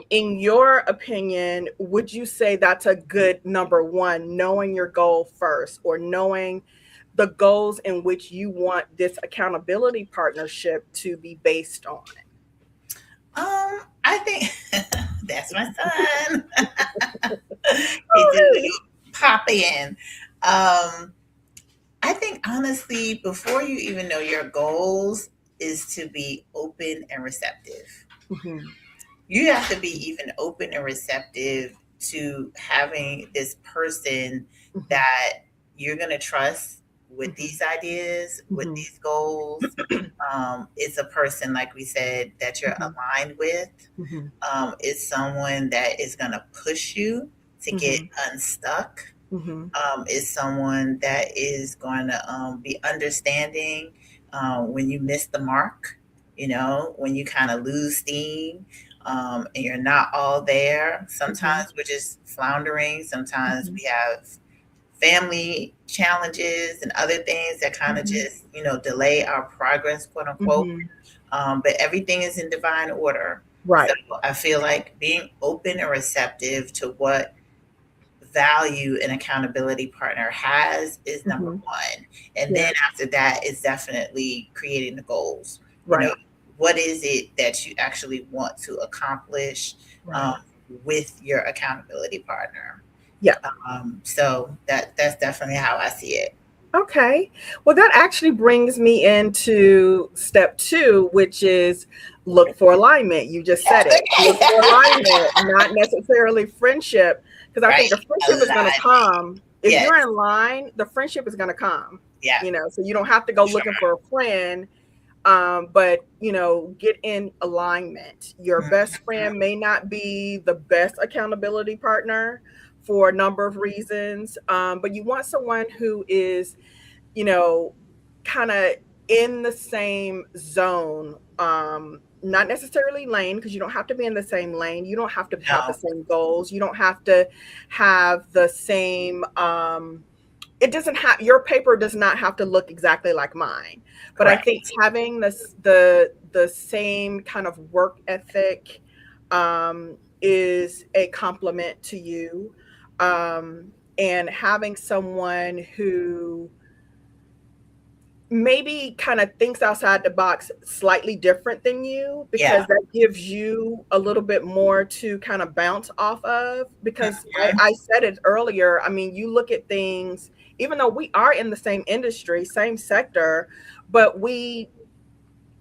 S1: in your opinion, would you say that's a good number one, knowing your goal first, or knowing the goals in which you want this accountability partnership to be based on?
S2: I think that's my son. He
S1: Oh,
S2: do
S1: hey.
S2: pop in. Um, I think honestly, before you even know your goals, is to be open and receptive.
S1: Mhm,
S2: You have to be even open and receptive to having this person
S1: mhm,
S2: that you're going to trust with
S1: mhm,
S2: these ideas, with
S1: mhm,
S2: these goals. It's a person, like we said, that you're
S1: mhm,
S2: aligned with.
S1: mhm,
S2: It's someone that is going to push you to get
S1: mhm,
S2: unstuck.
S1: mhm,
S2: Is someone that is going to be understanding when you miss the mark, when you kind of lose steam, and you're not all there.
S1: mhm,
S2: Sometimes we're just floundering. Sometimes
S1: mhm,
S2: we have family challenges and other things that kind of
S1: mhm,
S2: just, delay our progress, quote unquote.
S1: mhm.
S2: But everything is in divine order. So
S1: Right.
S2: I feel like being open and receptive to what value an accountability partner has is number
S1: Mhm.
S2: one. And
S1: Yeah.
S2: then after that is definitely creating the goals. You know,
S1: Right.
S2: what is it that you actually want to accomplish um,
S1: Right.
S2: with your accountability partner?
S1: Yeah.
S2: So that's definitely how I see it.
S1: Okay. Well, that actually brings me into step two, which is look for alignment. You just said it. Look for alignment, not necessarily friendship, because I
S2: Right?
S1: think the friendship is going to
S2: Alignment.
S1: come. If
S2: Yes.
S1: you're in line, the friendship is going to come.
S2: Yeah.
S1: So you don't have to go
S2: Sure.
S1: looking for a friend, but get in alignment. Your best
S2: Mhm.
S1: friend may not be the best accountability partner for a number of reasons, but you want someone who is you know, kind of in the same zone. Not necessarily lane, because you don't have to be in the same lane. You don't have to have the
S2: No.
S1: same goals. You don't have to have the same. It doesn't have your paper does not have to look exactly like mine. But I
S2: Correct.
S1: think having the same kind of work ethic is a compliment to you, and having someone who maybe kind of thinks outside the box slightly different than you, because
S2: Yeah.
S1: that gives you a little bit more to kind of bounce off of. Because
S2: Mhm.
S1: I said it earlier, I mean, you look at things, even though we are in the same industry, same sector, but we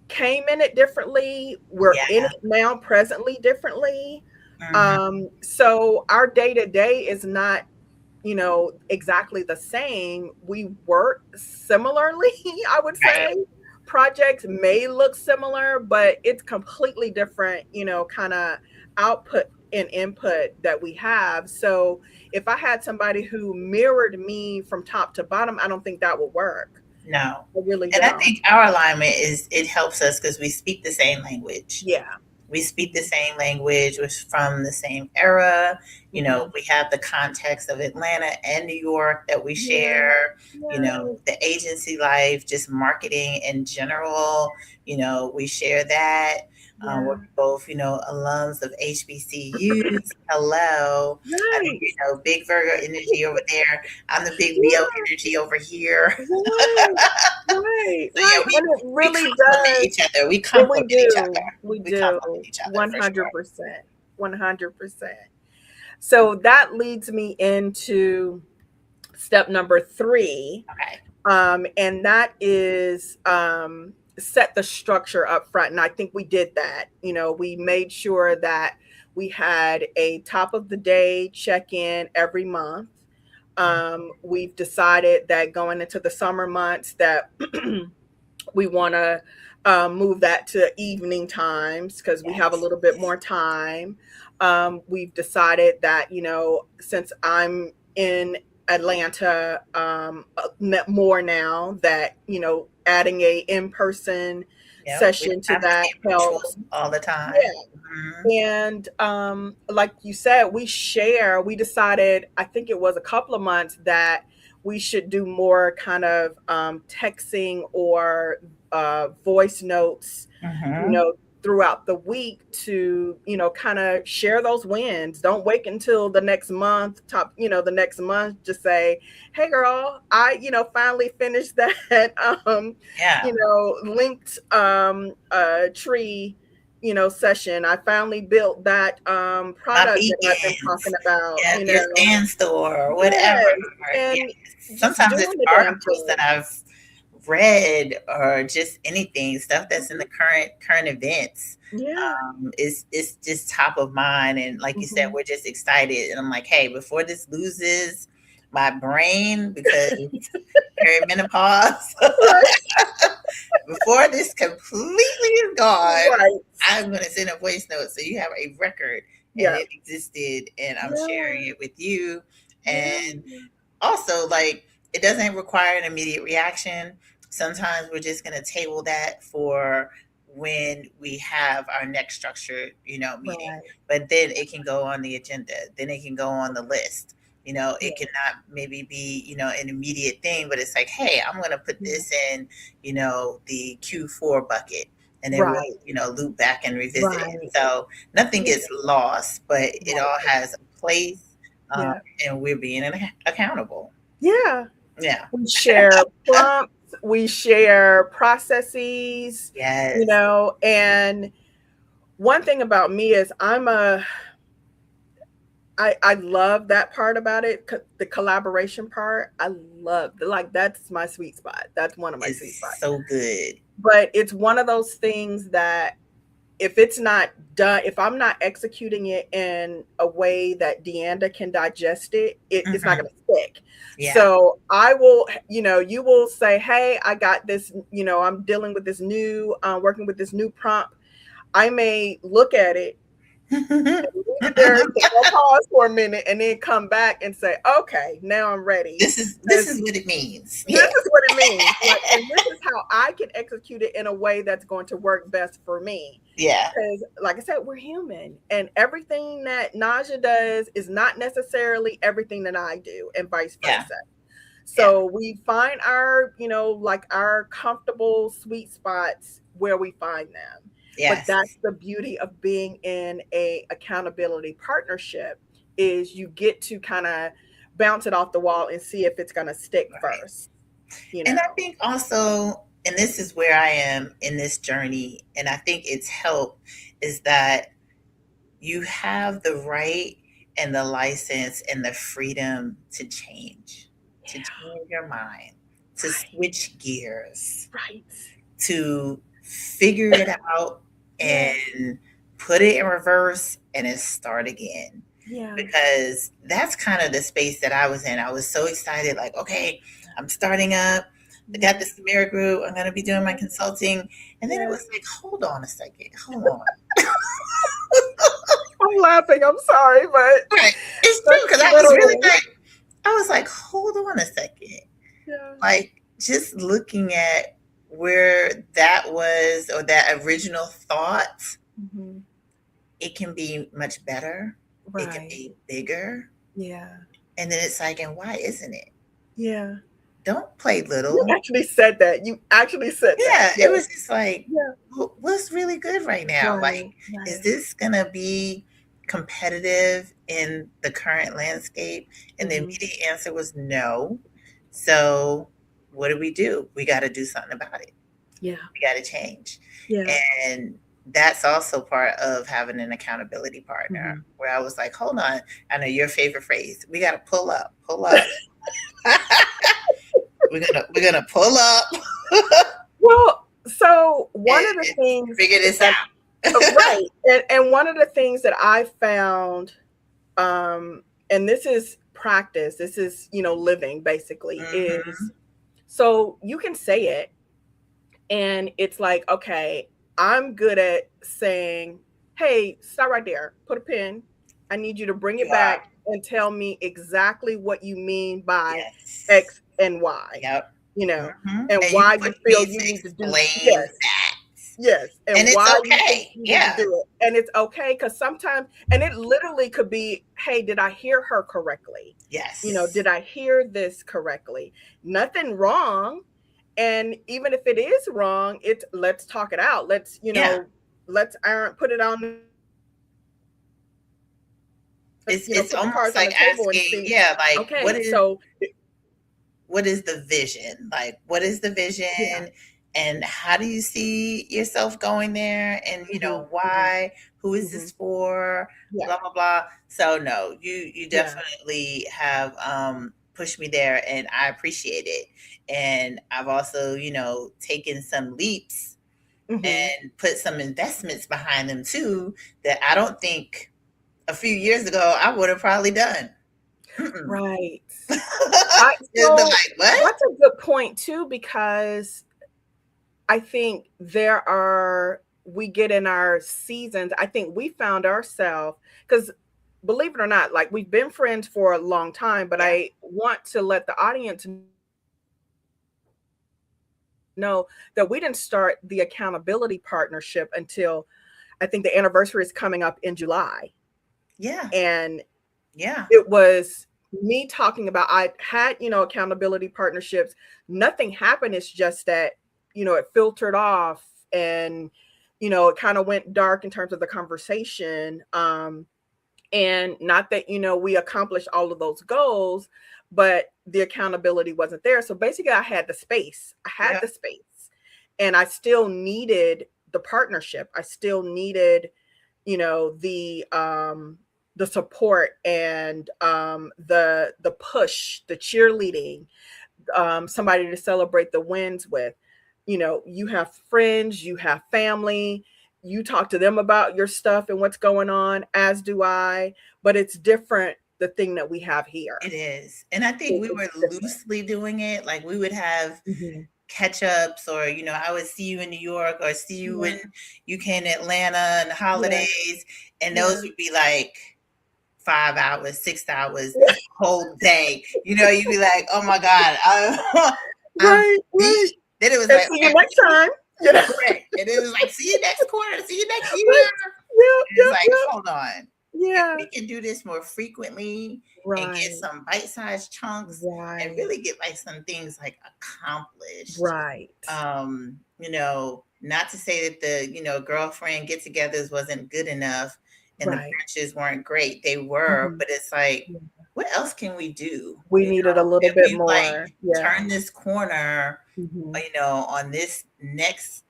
S1: came in it differently. We're in
S2: Yeah.
S1: it now presently differently.
S2: Mhm.
S1: So our day to day is not exactly the same. We work similarly, I would
S2: Right.
S1: say. Projects may look similar, but it's completely different, kind of output and input that we have. So if I had somebody who mirrored me from top to bottom, I don't think that would work.
S2: No.
S1: I really
S2: And I
S1: don't.
S2: think our alignment is it helps us because we speak the same language.
S1: Yeah.
S2: We speak the same language, we're from the same era.
S1: Hmm.
S2: We have the context of Atlanta and New York that we
S1: Yeah.
S2: share,
S1: Yes.
S2: the agency life, just marketing in general, we share that. We're
S1: Yeah.
S2: both, alums of HBCUs. Hello. I think,
S1: Right.
S2: big Virgo energy over there. I'm the big Leo
S1: Yeah.
S2: energy over here.
S1: Right. Right.
S2: So yeah,
S1: Right. And it
S2: we
S1: really
S2: complement
S1: does.
S2: each other. We
S1: And we
S2: complement each other.
S1: do. We
S2: We
S1: do.
S2: complement each other for sure.
S1: 100%. 100%. So that leads me into step number three.
S2: Okay.
S1: And that is set the structure up front. And I think we did that. We made sure that we had a top of the day check in every month. We've decided that going into the summer months that we want to move that to evening times because we have a
S2: Yes.
S1: little bit more time. We've decided that, since I'm in Atlanta more now, that, adding a in-person
S2: Yep. We
S1: session to
S2: have to
S1: that
S2: be virtual
S1: helps.
S2: all the time.
S1: Yeah.
S2: Mhm.
S1: And like you said, we decided, I think it was a couple of months, that we should do more kind of texting or voice notes, you
S2: Mhm.
S1: know, throughout the week to, kind of share those wins. Don't wait until the next month, the next month, just say, hey girl, I, finally finished that,
S2: Yeah.
S1: linked tree session. I finally built that
S2: My
S1: product that I've been
S2: beacons.
S1: talking about,
S2: Yeah, your stand store, whatever.
S1: Yes.
S2: Yes.
S1: And just
S2: Sometimes
S1: doing
S2: it's
S1: the damn
S2: articles that
S1: thing.
S2: I've read or just anything, stuff that's in the current events.
S1: Yeah.
S2: It's just top of mind. And like you said,
S1: Hmm.
S2: we're just excited. And I'm like, hey, before this loses my brain because perimenopause,
S1: Right.
S2: before this completely is gone,
S1: Right.
S2: I'm going to send a voice note so you have a record and
S1: Yeah.
S2: it existed and I'm
S1: Yeah.
S2: sharing it with you.
S1: Yeah.
S2: And also, like, it doesn't require an immediate reaction. Sometimes we're just going to table that for when we have our next structure, meeting.
S1: Right.
S2: But then it can go on the agenda. Then it can go on the list. It
S1: Yeah.
S2: cannot maybe be, an immediate thing, but it's like, hey, I'm going to put
S1: Yeah.
S2: this in, the Q4 bucket. And then we'll,
S1: Right.
S2: loop back and revisit it.
S1: Right.
S2: So nothing
S1: Yeah.
S2: gets lost, but it
S1: Right.
S2: all has a place,
S1: Yeah.
S2: and we're being accountable.
S1: Yeah.
S2: Yeah.
S1: We share prompts, we share processes,
S2: Yes.
S1: and one thing about me is I love that part about it, the collaboration part. I love, like, that's my sweet spot. That's one of my sweet
S2: It's
S1: spots.
S2: so good.
S1: But it's one of those things that if it's not done, if I'm not executing it in a way that Deanda can digest it's not
S2: Hmm.
S1: going to stick.
S2: Yeah.
S1: So I will, you will say, hey, I got this, I'm dealing with this new, working with this new prompt. I may look at it, leave it there, take a pause for a minute, and then come back and say, okay, now I'm ready.
S2: this is what it means.
S1: This
S2: Yeah.
S1: is what it means. Like, and this is how I can execute it in a way that's going to work best for me.
S2: Yeah.
S1: Because, like I said, we're human, and everything that Najah does is not necessarily everything that I do, and vice
S2: Yeah.
S1: versa.
S2: Yeah.
S1: So we find our, like our comfortable sweet spots where we find them. But
S2: Yes.
S1: that's the beauty of being in a accountability partnership, is you get to kind of bounce it off the wall and see if it's going to stick
S2: Right.
S1: first, you
S2: And I
S1: know.
S2: think also, and this is where I am in this journey, and I think it's help is that you have the right and the license and the freedom to change your mind, to
S1: Right.
S2: switch gears,
S1: Right.
S2: to figure it out
S1: Yeah.
S2: and put it in reverse and then start again.
S1: Yeah.
S2: because that's kind of the space that I was in. I was so excited, like, okay, I'm starting up. I got this Samira group. I'm going to be doing my consulting. And then it
S1: Yes.
S2: was like, hold on a second. Hold on.
S1: I'm laughing. I'm sorry, but
S2: Right. It's true
S1: that's
S2: because I was really
S1: literally.
S2: like, I was like, hold on a second.
S1: Yeah.
S2: Like, just looking at where that was or that original thought,
S1: Mm-hmm.
S2: it can be much better. It can
S1: Right.
S2: be bigger.
S1: Yeah.
S2: And then it's like, and why isn't it?
S1: Yeah.
S2: Don't play
S1: You
S2: little.
S1: actually said that. You actually said that.
S2: Yeah, it
S1: Yes.
S2: was just like,
S1: Yeah.
S2: what's really good right now? Like,
S1: Right.
S2: is
S1: Right.
S2: this gonna be competitive in the current landscape? And the
S1: Mm-hmm.
S2: immediate answer was no. So what do? We got to do something about it.
S1: Yeah.
S2: We got to change.
S1: Yeah.
S2: And that's also part of having an accountability partner
S1: Mm-hmm.
S2: where I was like, hold on, I know your favorite phrase. We got to pull up, pull up. we're gonna pull up.
S1: Well, so one
S2: and,
S1: of the
S2: and
S1: things
S2: figure this
S1: that
S2: out.
S1: right, and one of the things that I found, and this is practice, this is living basically, is
S2: Mm-hmm.
S1: so you can say it, and it's like, okay, I'm good at saying, hey, stop right there, put a pin. I need you to bring
S2: You
S1: it
S2: are.
S1: back and tell me exactly what you mean by
S2: Yes.
S1: X and Y,
S2: Yep. Mm-hmm.
S1: and
S2: And you
S1: why you
S2: pushed
S1: feel
S2: me
S1: you
S2: to
S1: need to do.
S2: explain
S1: Yes.
S2: that.
S1: Yes,
S2: And
S1: and
S2: it's
S1: why you think
S2: okay.
S1: you need to
S2: Yeah.
S1: do it. And it's okay because sometimes, and it literally could be, hey, did I hear her correctly?
S2: Yes.
S1: Did I hear this correctly? Nothing wrong. And even if it is wrong, it's let's talk it out.
S2: Yeah.
S1: Let's iron, put it on,
S2: It's
S1: put the
S2: almost
S1: cards on
S2: like
S1: the table and
S2: asking,
S1: see,
S2: yeah, like
S1: okay, so
S2: what is the vision? Like, what is the
S1: yeah.
S2: vision? And how do you see yourself going there? And
S1: Hmm. Hmm.
S2: why? Who is
S1: Hmm.
S2: this for?
S1: Yeah.
S2: Blah blah blah. So no, you
S1: Yeah.
S2: definitely have pushed me there, and I appreciate it. And I've also, taken some leaps
S1: Hmm.
S2: and put some investments behind them too that I don't think a few years ago I would have probably done. Mm-mm.
S1: Right.
S2: It'd be
S1: So
S2: like, what?
S1: that's a good point too, because I think we get in our seasons. I think we found ourselves, because believe it or not, like we've been friends for a long time, but
S2: Yeah.
S1: I want to let the audience know that we didn't start the accountability partnership until I think the anniversary is coming up in July.
S2: Yeah.
S1: And
S2: Yeah.
S1: it was me talking about, I had, accountability partnerships. Nothing happened. It's just that, it filtered off, and, it kind of went dark in terms of the conversation. And not that, we accomplished all of those goals, but the accountability wasn't there. So basically I had the space.
S2: Yeah.
S1: And I still needed the partnership. I still needed, you know, the support, and the push, the cheerleading, somebody to celebrate the wins with. You have friends, you have family, you talk to them about your stuff and what's going on, as do I, but it's different, the thing that we have here.
S2: It is. And I think we
S1: It's
S2: were
S1: different.
S2: loosely doing it. Like we would have
S1: Mhm.
S2: catch ups, or, I would see you in New York or see you
S1: Yeah,
S2: when you came to Atlanta and the
S1: yeah,
S2: holidays. And those
S1: yeah.
S2: would be like 5 hours, 6 hours, whole day. You'd be like, oh my God, I'm
S1: Right, right.
S2: beat. Then it was
S1: And
S2: like,
S1: see you next time. You know?
S2: correct. And it was like, see you next quarter, see you next year.
S1: Right. Yep,
S2: And it's
S1: yep,
S2: like,
S1: yep.
S2: hold on. If
S1: Yeah.
S2: we can do this more frequently and get
S1: Right,
S2: some bite-sized chunks and
S1: right,
S2: really get like some things like accomplished.
S1: right.
S2: Not to say that the, girlfriend get-togethers wasn't good enough and the
S1: Right.
S2: brunches weren't great. They were,
S1: Mhm.
S2: but it's like,
S1: Yeah.
S2: what else can we do?
S1: We needed a little
S2: If
S1: bit
S2: we like
S1: more. Yeah.
S2: turn this corner,
S1: Mhm.
S2: on this next,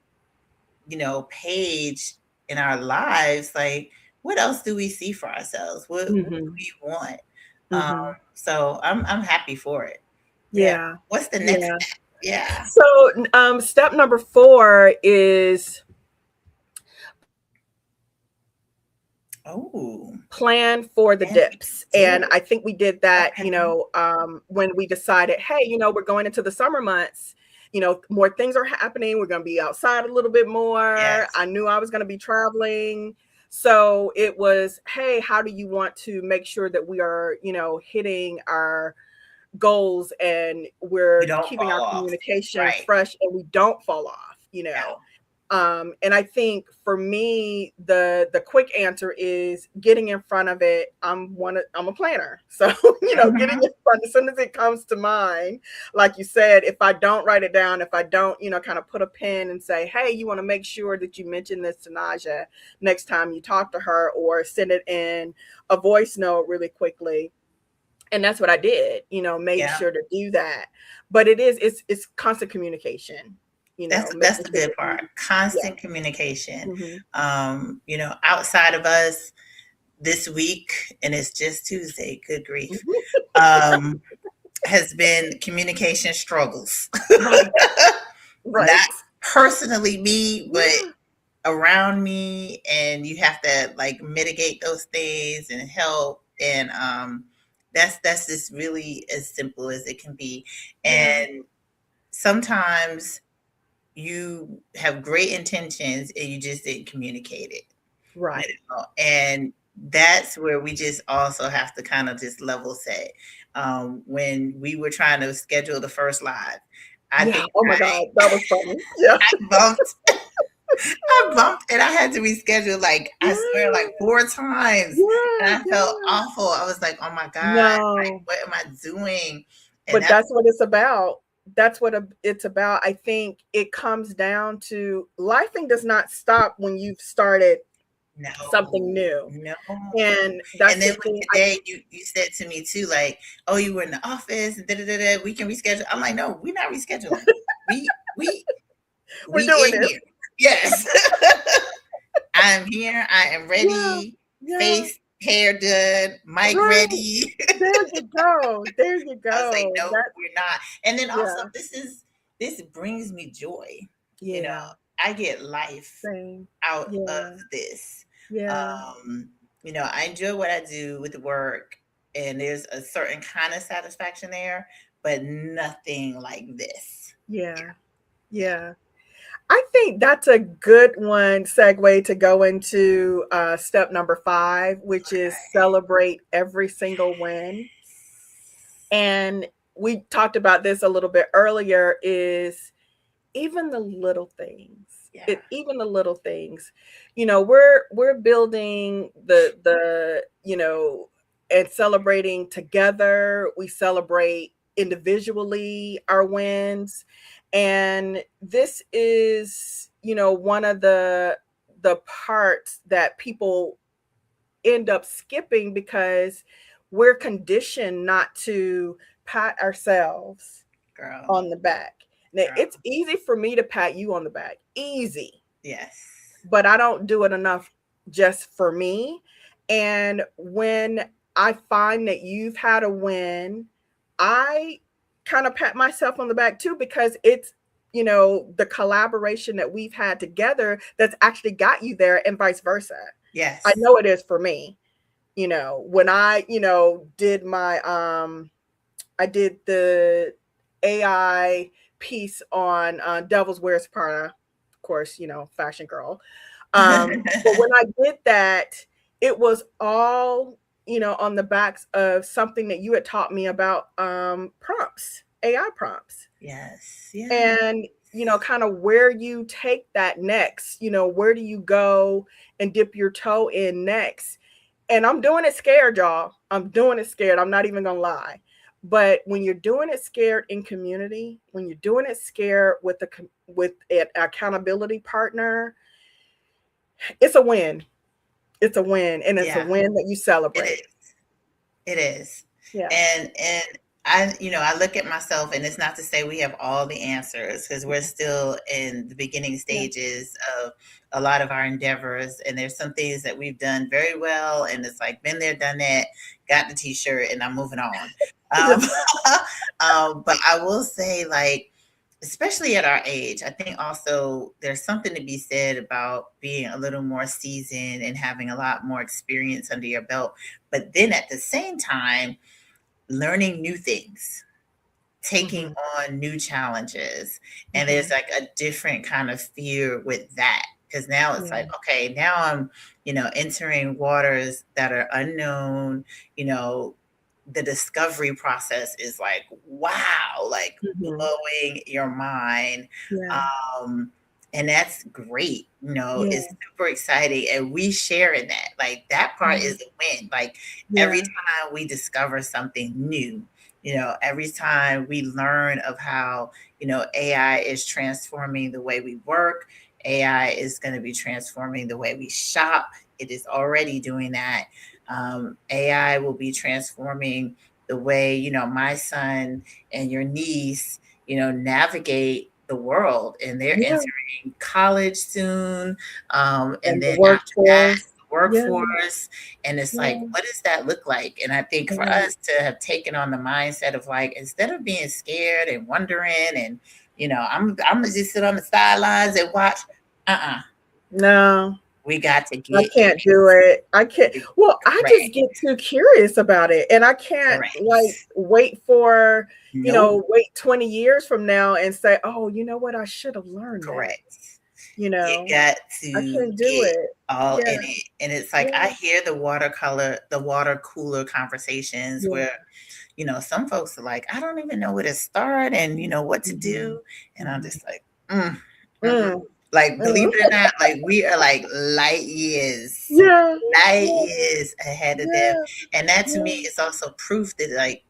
S2: page in our lives, like what else do we see for ourselves? What do
S1: Mhm.
S2: we want? Um,
S1: Mhm.
S2: so I'm happy for it. Yeah.
S1: Yeah.
S2: What's the next
S1: Yeah.
S2: step? Yeah.
S1: So, step number 4 is
S2: Oh,
S1: plan for the
S2: and
S1: dips. And
S2: dip.
S1: I think we did that,
S2: Okay.
S1: when we decided, hey, we're going into the summer months, more things are happening. We're going to be outside a little bit more.
S2: Yes.
S1: I knew I was going to be traveling. So it was, hey, how do you want to make sure that we are, hitting our goals and
S2: We
S1: we're
S2: don't
S1: keeping our
S2: fall off.
S1: communication
S2: Right.
S1: fresh and we don't fall off,
S2: Yeah.
S1: and I think for me the quick answer is getting in front of it. I'm a planner, so getting
S2: Mhm.
S1: in front as soon as it comes to mind, like you said, if I don't write it down, if I don't kind of put a pin and say, hey, you want to make sure that you mention this to Najah next time you talk to her, or send it in a voice note really quickly. And that's what I did, made
S2: Yeah.
S1: sure to do that. But it's constant communication,
S2: That's
S1: making
S2: the
S1: sure
S2: good
S1: that
S2: part.
S1: we, yeah.
S2: Constant communication.
S1: Hmm.
S2: Outside of us this week, and it's just Tuesday, good grief, um, has been communication struggles.
S1: Right,
S2: Not
S1: right.
S2: personally me, but
S1: Yeah,
S2: around me, and you have to like mitigate those things and help. And that's just really as simple as it can be.
S1: yeah,
S2: And sometimes you have great intentions and you just didn't communicate it,
S1: right.
S2: and that's where we just also have to kind of just level set. When we were trying to schedule the first live, I
S1: Yeah.
S2: think
S1: Oh my God, that was funny. Yeah,
S2: I bumped I bumped and I had to reschedule, like, I swear,
S1: yeah,
S2: like 4 times. And
S1: yeah,
S2: I felt
S1: yeah.
S2: awful. I was like, oh my God, like,
S1: No,
S2: what am I doing? And
S1: but
S2: that's
S1: that's what it's about. That's what it's about. I think it comes down to lifing does not stop when you've started something
S2: no,
S1: new.
S2: no.
S1: And
S2: And
S1: that's
S2: then
S1: the
S2: when
S1: thing.
S2: today you said to me too, like, oh, you were in the office, and da da da, we can reschedule. I'm like, no, we're not rescheduling. We we
S1: We're
S2: we
S1: doing
S2: in
S1: this.
S2: here. Yes. I'm here. I am
S1: Yeah,
S2: ready.
S1: yeah,
S2: Face, hair done, mic
S1: right.
S2: ready.
S1: There you go. There you
S2: I was like,
S1: go.
S2: no,
S1: That,
S2: we're not. And then also,
S1: yeah,
S2: this brings me joy. You know,
S1: yeah,
S2: I get life
S1: same.
S2: out of
S1: Yeah,
S2: this.
S1: yeah,
S2: Um, I enjoy what I do with the work, and there's a certain kind of satisfaction there, but nothing like this.
S1: yeah,
S2: Yeah.
S1: yeah. I think that's a good one segue to go into step number 5, which is celebrate every single win. And we talked about this a little bit earlier, is even the little things.
S2: Yeah.
S1: Even the little things. We're building the and celebrating together. We celebrate individually our wins. And this is, one of the parts that people end up skipping because we're conditioned not to pat ourselves
S2: Girl.
S1: on the back. Now,
S2: Girl.
S1: it's easy for me to pat you on the back, easy,
S2: Yes.
S1: but I don't do it enough just for me. And when I find that you've had a win, I kind of pat myself on the back too, because it's, the collaboration that we've had together that's actually got you there, and vice versa. I
S2: Yes.
S1: know it is for me. When I, I did the AI piece on Devil's Wears Prada, of course, fashion girl. But when I did that, it was all, on the backs of something that you had taught me about prompts, AI prompts.
S2: Yes. Yeah.
S1: And, kind of where you take that next, where do you go and dip your toe in next? And I'm doing it scared, y'all. I'm doing it scared. I'm not even going to lie. But when you're doing it scared in community, when you're doing it scared with an accountability partner, it's a win. It's a win, and it's a
S2: Yeah.
S1: win that you
S2: It
S1: celebrate.
S2: is. It is.
S1: Yeah.
S2: And I look at myself, and it's not to say we have all the answers, because we're still in the beginning
S1: Yeah.
S2: stages of a lot of our endeavors. And there's some things that we've done very well, and it's like been there, done that, got the t-shirt, and I'm moving on.
S1: Yeah.
S2: Um, but I will say, like, especially at our age. I think also there's something to be said about being a little more seasoned and having a lot more experience under your belt. But then at the same time, learning new things, taking
S1: Mhm.
S2: on new challenges. And there's
S1: Mhm.
S2: like a different kind of fear with that. Because now it's like,
S1: Yeah.
S2: okay, now I'm, entering waters that are unknown, you know, the discovery process is like, wow, like
S1: Mhm.
S2: blowing your mind.
S1: Yeah.
S2: Um, and that's great. It's
S1: Yeah.
S2: super exciting. And we share in that. Like that part
S1: Yeah.
S2: is a win. Like every
S1: Yeah.
S2: time we discover something new, every time we learn of how, AI is transforming the way we work, AI is going to be transforming the way we shop. It is already doing that. AI will be transforming the way, my son and your niece, navigate the world, and they're
S1: Yeah.
S2: entering college soon. And
S1: And the
S2: then after that,
S1: workforce.
S2: the
S1: Yeah.
S2: workforce. And it's like,
S1: Yeah.
S2: what does that look like? And I think for
S1: Right.
S2: us to have taken on the mindset of like, instead of being scared and wondering and, I'm gonna just sit on the sidelines and watch. Uh-uh.
S1: No.
S2: We got to
S1: I
S2: get in
S1: can't do it. I can't.
S2: it.
S1: Well, I just
S2: Correct.
S1: get too curious about it. And I can't like
S2: Correct.
S1: wait for,
S2: Nope.
S1: wait 20 years from now and say, oh, you know what? I should have learned that.
S2: Correct.
S1: You
S2: You
S1: know,
S2: got
S1: I
S2: to
S1: can't do
S2: get
S1: it.
S2: all
S1: Yeah.
S2: in it. And it's like
S1: Yeah.
S2: I hear the water cooler conversations
S1: Yeah.
S2: where, some folks are like, I don't even know where to start and what to
S1: Mhm.
S2: do. And I'm
S1: Mhm.
S2: just like, mm-mm.
S1: Mm.
S2: Like, believe
S1: Mm.
S2: it or not, like we are like
S1: Yeah.
S2: light
S1: Yeah.
S2: years ahead of them.
S1: Yeah.
S2: And that to me
S1: Yeah.
S2: is also proof that like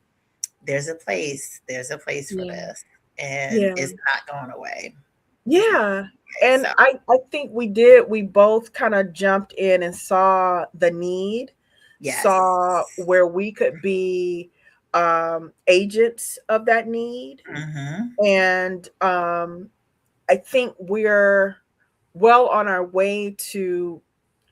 S2: there's a place for
S1: Yeah.
S2: this, and
S1: Yeah.
S2: it's not going away. It's not
S1: Yeah.
S2: going away.
S1: And
S2: So
S1: I think we both kind of jumped in and saw the need, saw
S2: yes.
S1: where we could be agents of that need.
S2: Mm-hmm.
S1: And I think we're well on our way to,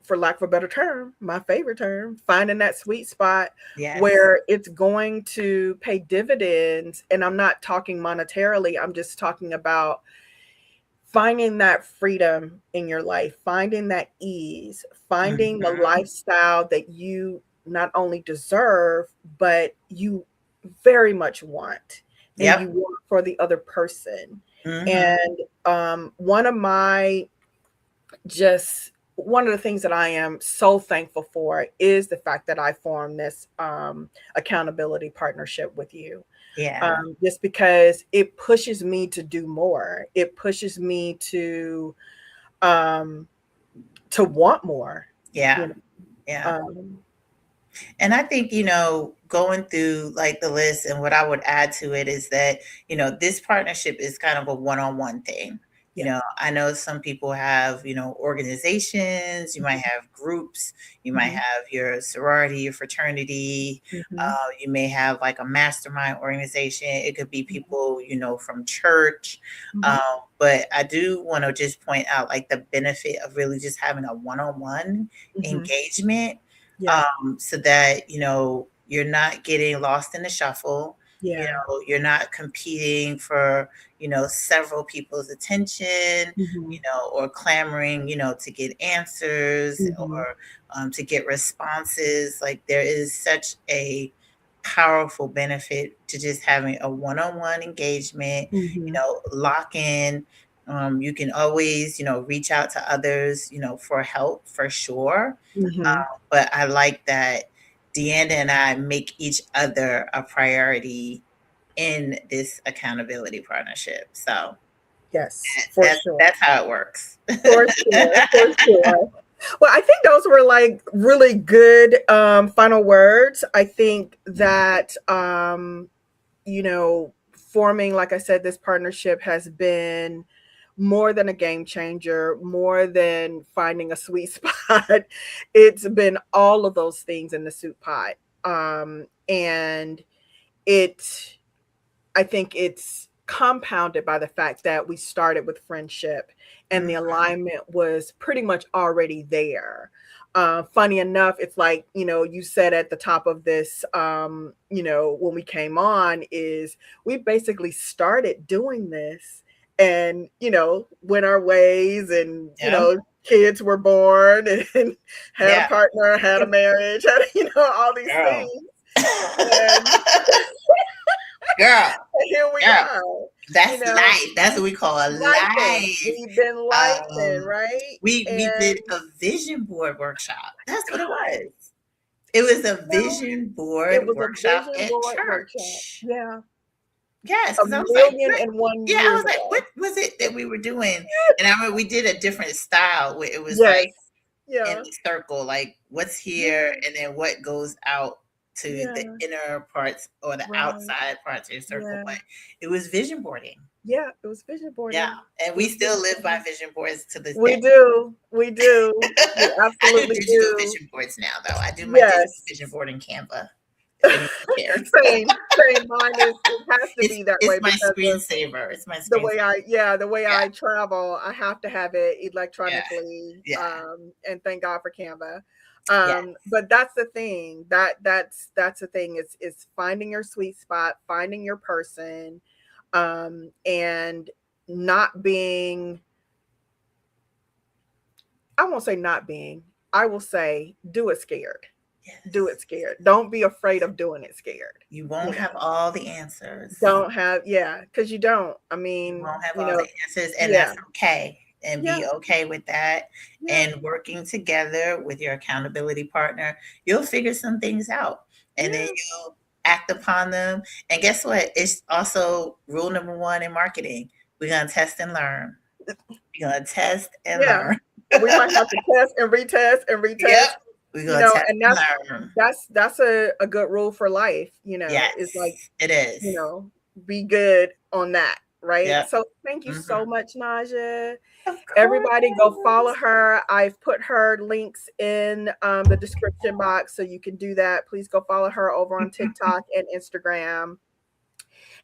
S1: for lack of a better term, my favorite term, finding that sweet spot
S2: Yes.
S1: where it's going to pay dividends. And I'm not talking monetarily, I'm just talking about finding that freedom in your life, finding that ease, finding the
S2: Mm-hmm.
S1: lifestyle that you not only deserve, but you very much want, and you
S2: Yep.
S1: want for the other person.
S2: Mm-hmm.
S1: And one of my just one of the things that I am so thankful for is the fact that I formed this accountability partnership with you,
S2: Yeah.
S1: just because it pushes me to do more. It pushes me um, to want more. You
S2: Yeah.
S1: know,
S2: Yeah.
S1: um,
S2: And I think, going through like the list, and what I would add to it is that, this partnership is kind of a one-on-one thing.
S1: yeah.
S2: I know some people have, organizations, you might have groups, you might
S1: Hmm.
S2: have your sorority, your fraternity,
S1: Hmm.
S2: you may have like a mastermind organization. It could be
S1: Hmm.
S2: people, from church.
S1: Hmm.
S2: But I do want to just point out like the benefit of really just having a one-on-one
S1: Hmm.
S2: engagement,
S1: Yeah.
S2: so that you're not getting lost in the shuffle.
S1: Yeah.
S2: You're not competing for several people's attention,
S1: Hmm.
S2: or clamoring to get answers,
S1: Hmm.
S2: or to get responses. Like there is such a powerful benefit to just having a one-on-one engagement.
S1: Hmm.
S2: Lock in. You can always reach out to others for help, for sure.
S1: Hmm.
S2: But I like that Deanna and I make each other a priority in this accountability partnership. So
S1: Yes, for sure.
S2: that's how it works.
S1: For sure. For sure. Well, I think those were like really good final words. I think that forming, like I said, this partnership has been more than a game changer, more than finding a sweet spot. It's been all of those things in the soup pot. And it I think it's compounded by the fact that we started with friendship and the
S2: Mhm.
S1: alignment was pretty much already there. Funny enough, it's like, you said at the top of this, when we came on, is we basically started doing this and, went our ways, and,
S2: Yeah.
S1: kids were born, and had a
S2: Yeah.
S1: partner, had a marriage, had, all these
S2: Girl.
S1: things. And
S2: Girl.
S1: here we
S2: Girl.
S1: are,
S2: That's life. That's what we call a
S1: lifing.
S2: life.
S1: We've been lifing,
S2: Um,
S1: right?
S2: we
S1: And
S2: did a vision board workshop. That's what it was. It was a vision
S1: it
S2: board
S1: was a
S2: workshop
S1: vision
S2: at
S1: board workshop.
S2: church.
S1: Yeah.
S2: Yes,
S1: A
S2: because I was like,
S1: million
S2: what?
S1: and one
S2: Yeah, I
S1: years
S2: was like,
S1: ago.
S2: what was it that we were doing? And I remember we did a different style where it was
S1: Yes.
S2: like in
S1: Yeah.
S2: the circle, like what's here
S1: Yeah.
S2: and then what goes out to the
S1: Yeah.
S2: inner parts or the
S1: Right.
S2: outside parts of your circle.
S1: Yeah.
S2: But it was vision boarding.
S1: Yeah. It was vision
S2: Yeah.
S1: boarding.
S2: And
S1: It
S2: we
S1: was
S2: still
S1: vision
S2: live by
S1: boarding.
S2: vision boards to this
S1: We
S2: day.
S1: do. We do. We
S2: I do
S1: absolutely
S2: digital
S1: do.
S2: vision boards now, though. I do my digital
S1: Yes.
S2: vision board in Canva, if anyone cares.
S1: Same. Same. Mine is. It has to be that way
S2: It's my
S1: because of
S2: screensaver. It's my
S1: the
S2: screensaver.
S1: way the way
S2: Yeah.
S1: I travel. I have to have it electronically.
S2: Yeah.
S1: And thank God for Canva.
S2: Yes.
S1: But that's the thing. That's the thing. Is finding your sweet spot, finding your person, and not being. I won't say not being. I will say do it scared.
S2: Yes.
S1: Do it scared. Don't be afraid of doing it scared.
S2: You won't have all the answers.
S1: Don't have, because you don't. I
S2: You
S1: mean,
S2: won't have all the answers, and
S1: yeah,
S2: that's okay. And be
S1: yeah,
S2: okay with that.
S1: yeah,
S2: And working together with your accountability partner, you'll figure some things out. And then
S1: yeah.
S2: you'll act upon them. And guess what? It's also rule number one in marketing. We're gonna test and learn. We're gonna test and
S1: Yeah.
S2: learn.
S1: We might have to test and retest and retest.
S2: Yep. We're gonna test
S1: And
S2: and learn.
S1: that's a good rule for life.
S2: Yes,
S1: It's like,
S2: it is.
S1: be good on that, right?
S2: Yep.
S1: So thank you so much, Najah.
S2: Of
S1: Everybody go follow
S2: course.
S1: her. I've put her links in the description box, so you can do that. Please go follow her over on TikTok and Instagram.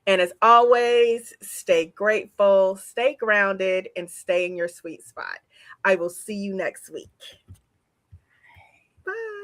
S1: And as always, stay grateful, stay grounded, and stay in your sweet spot. I will see you next week. Bye.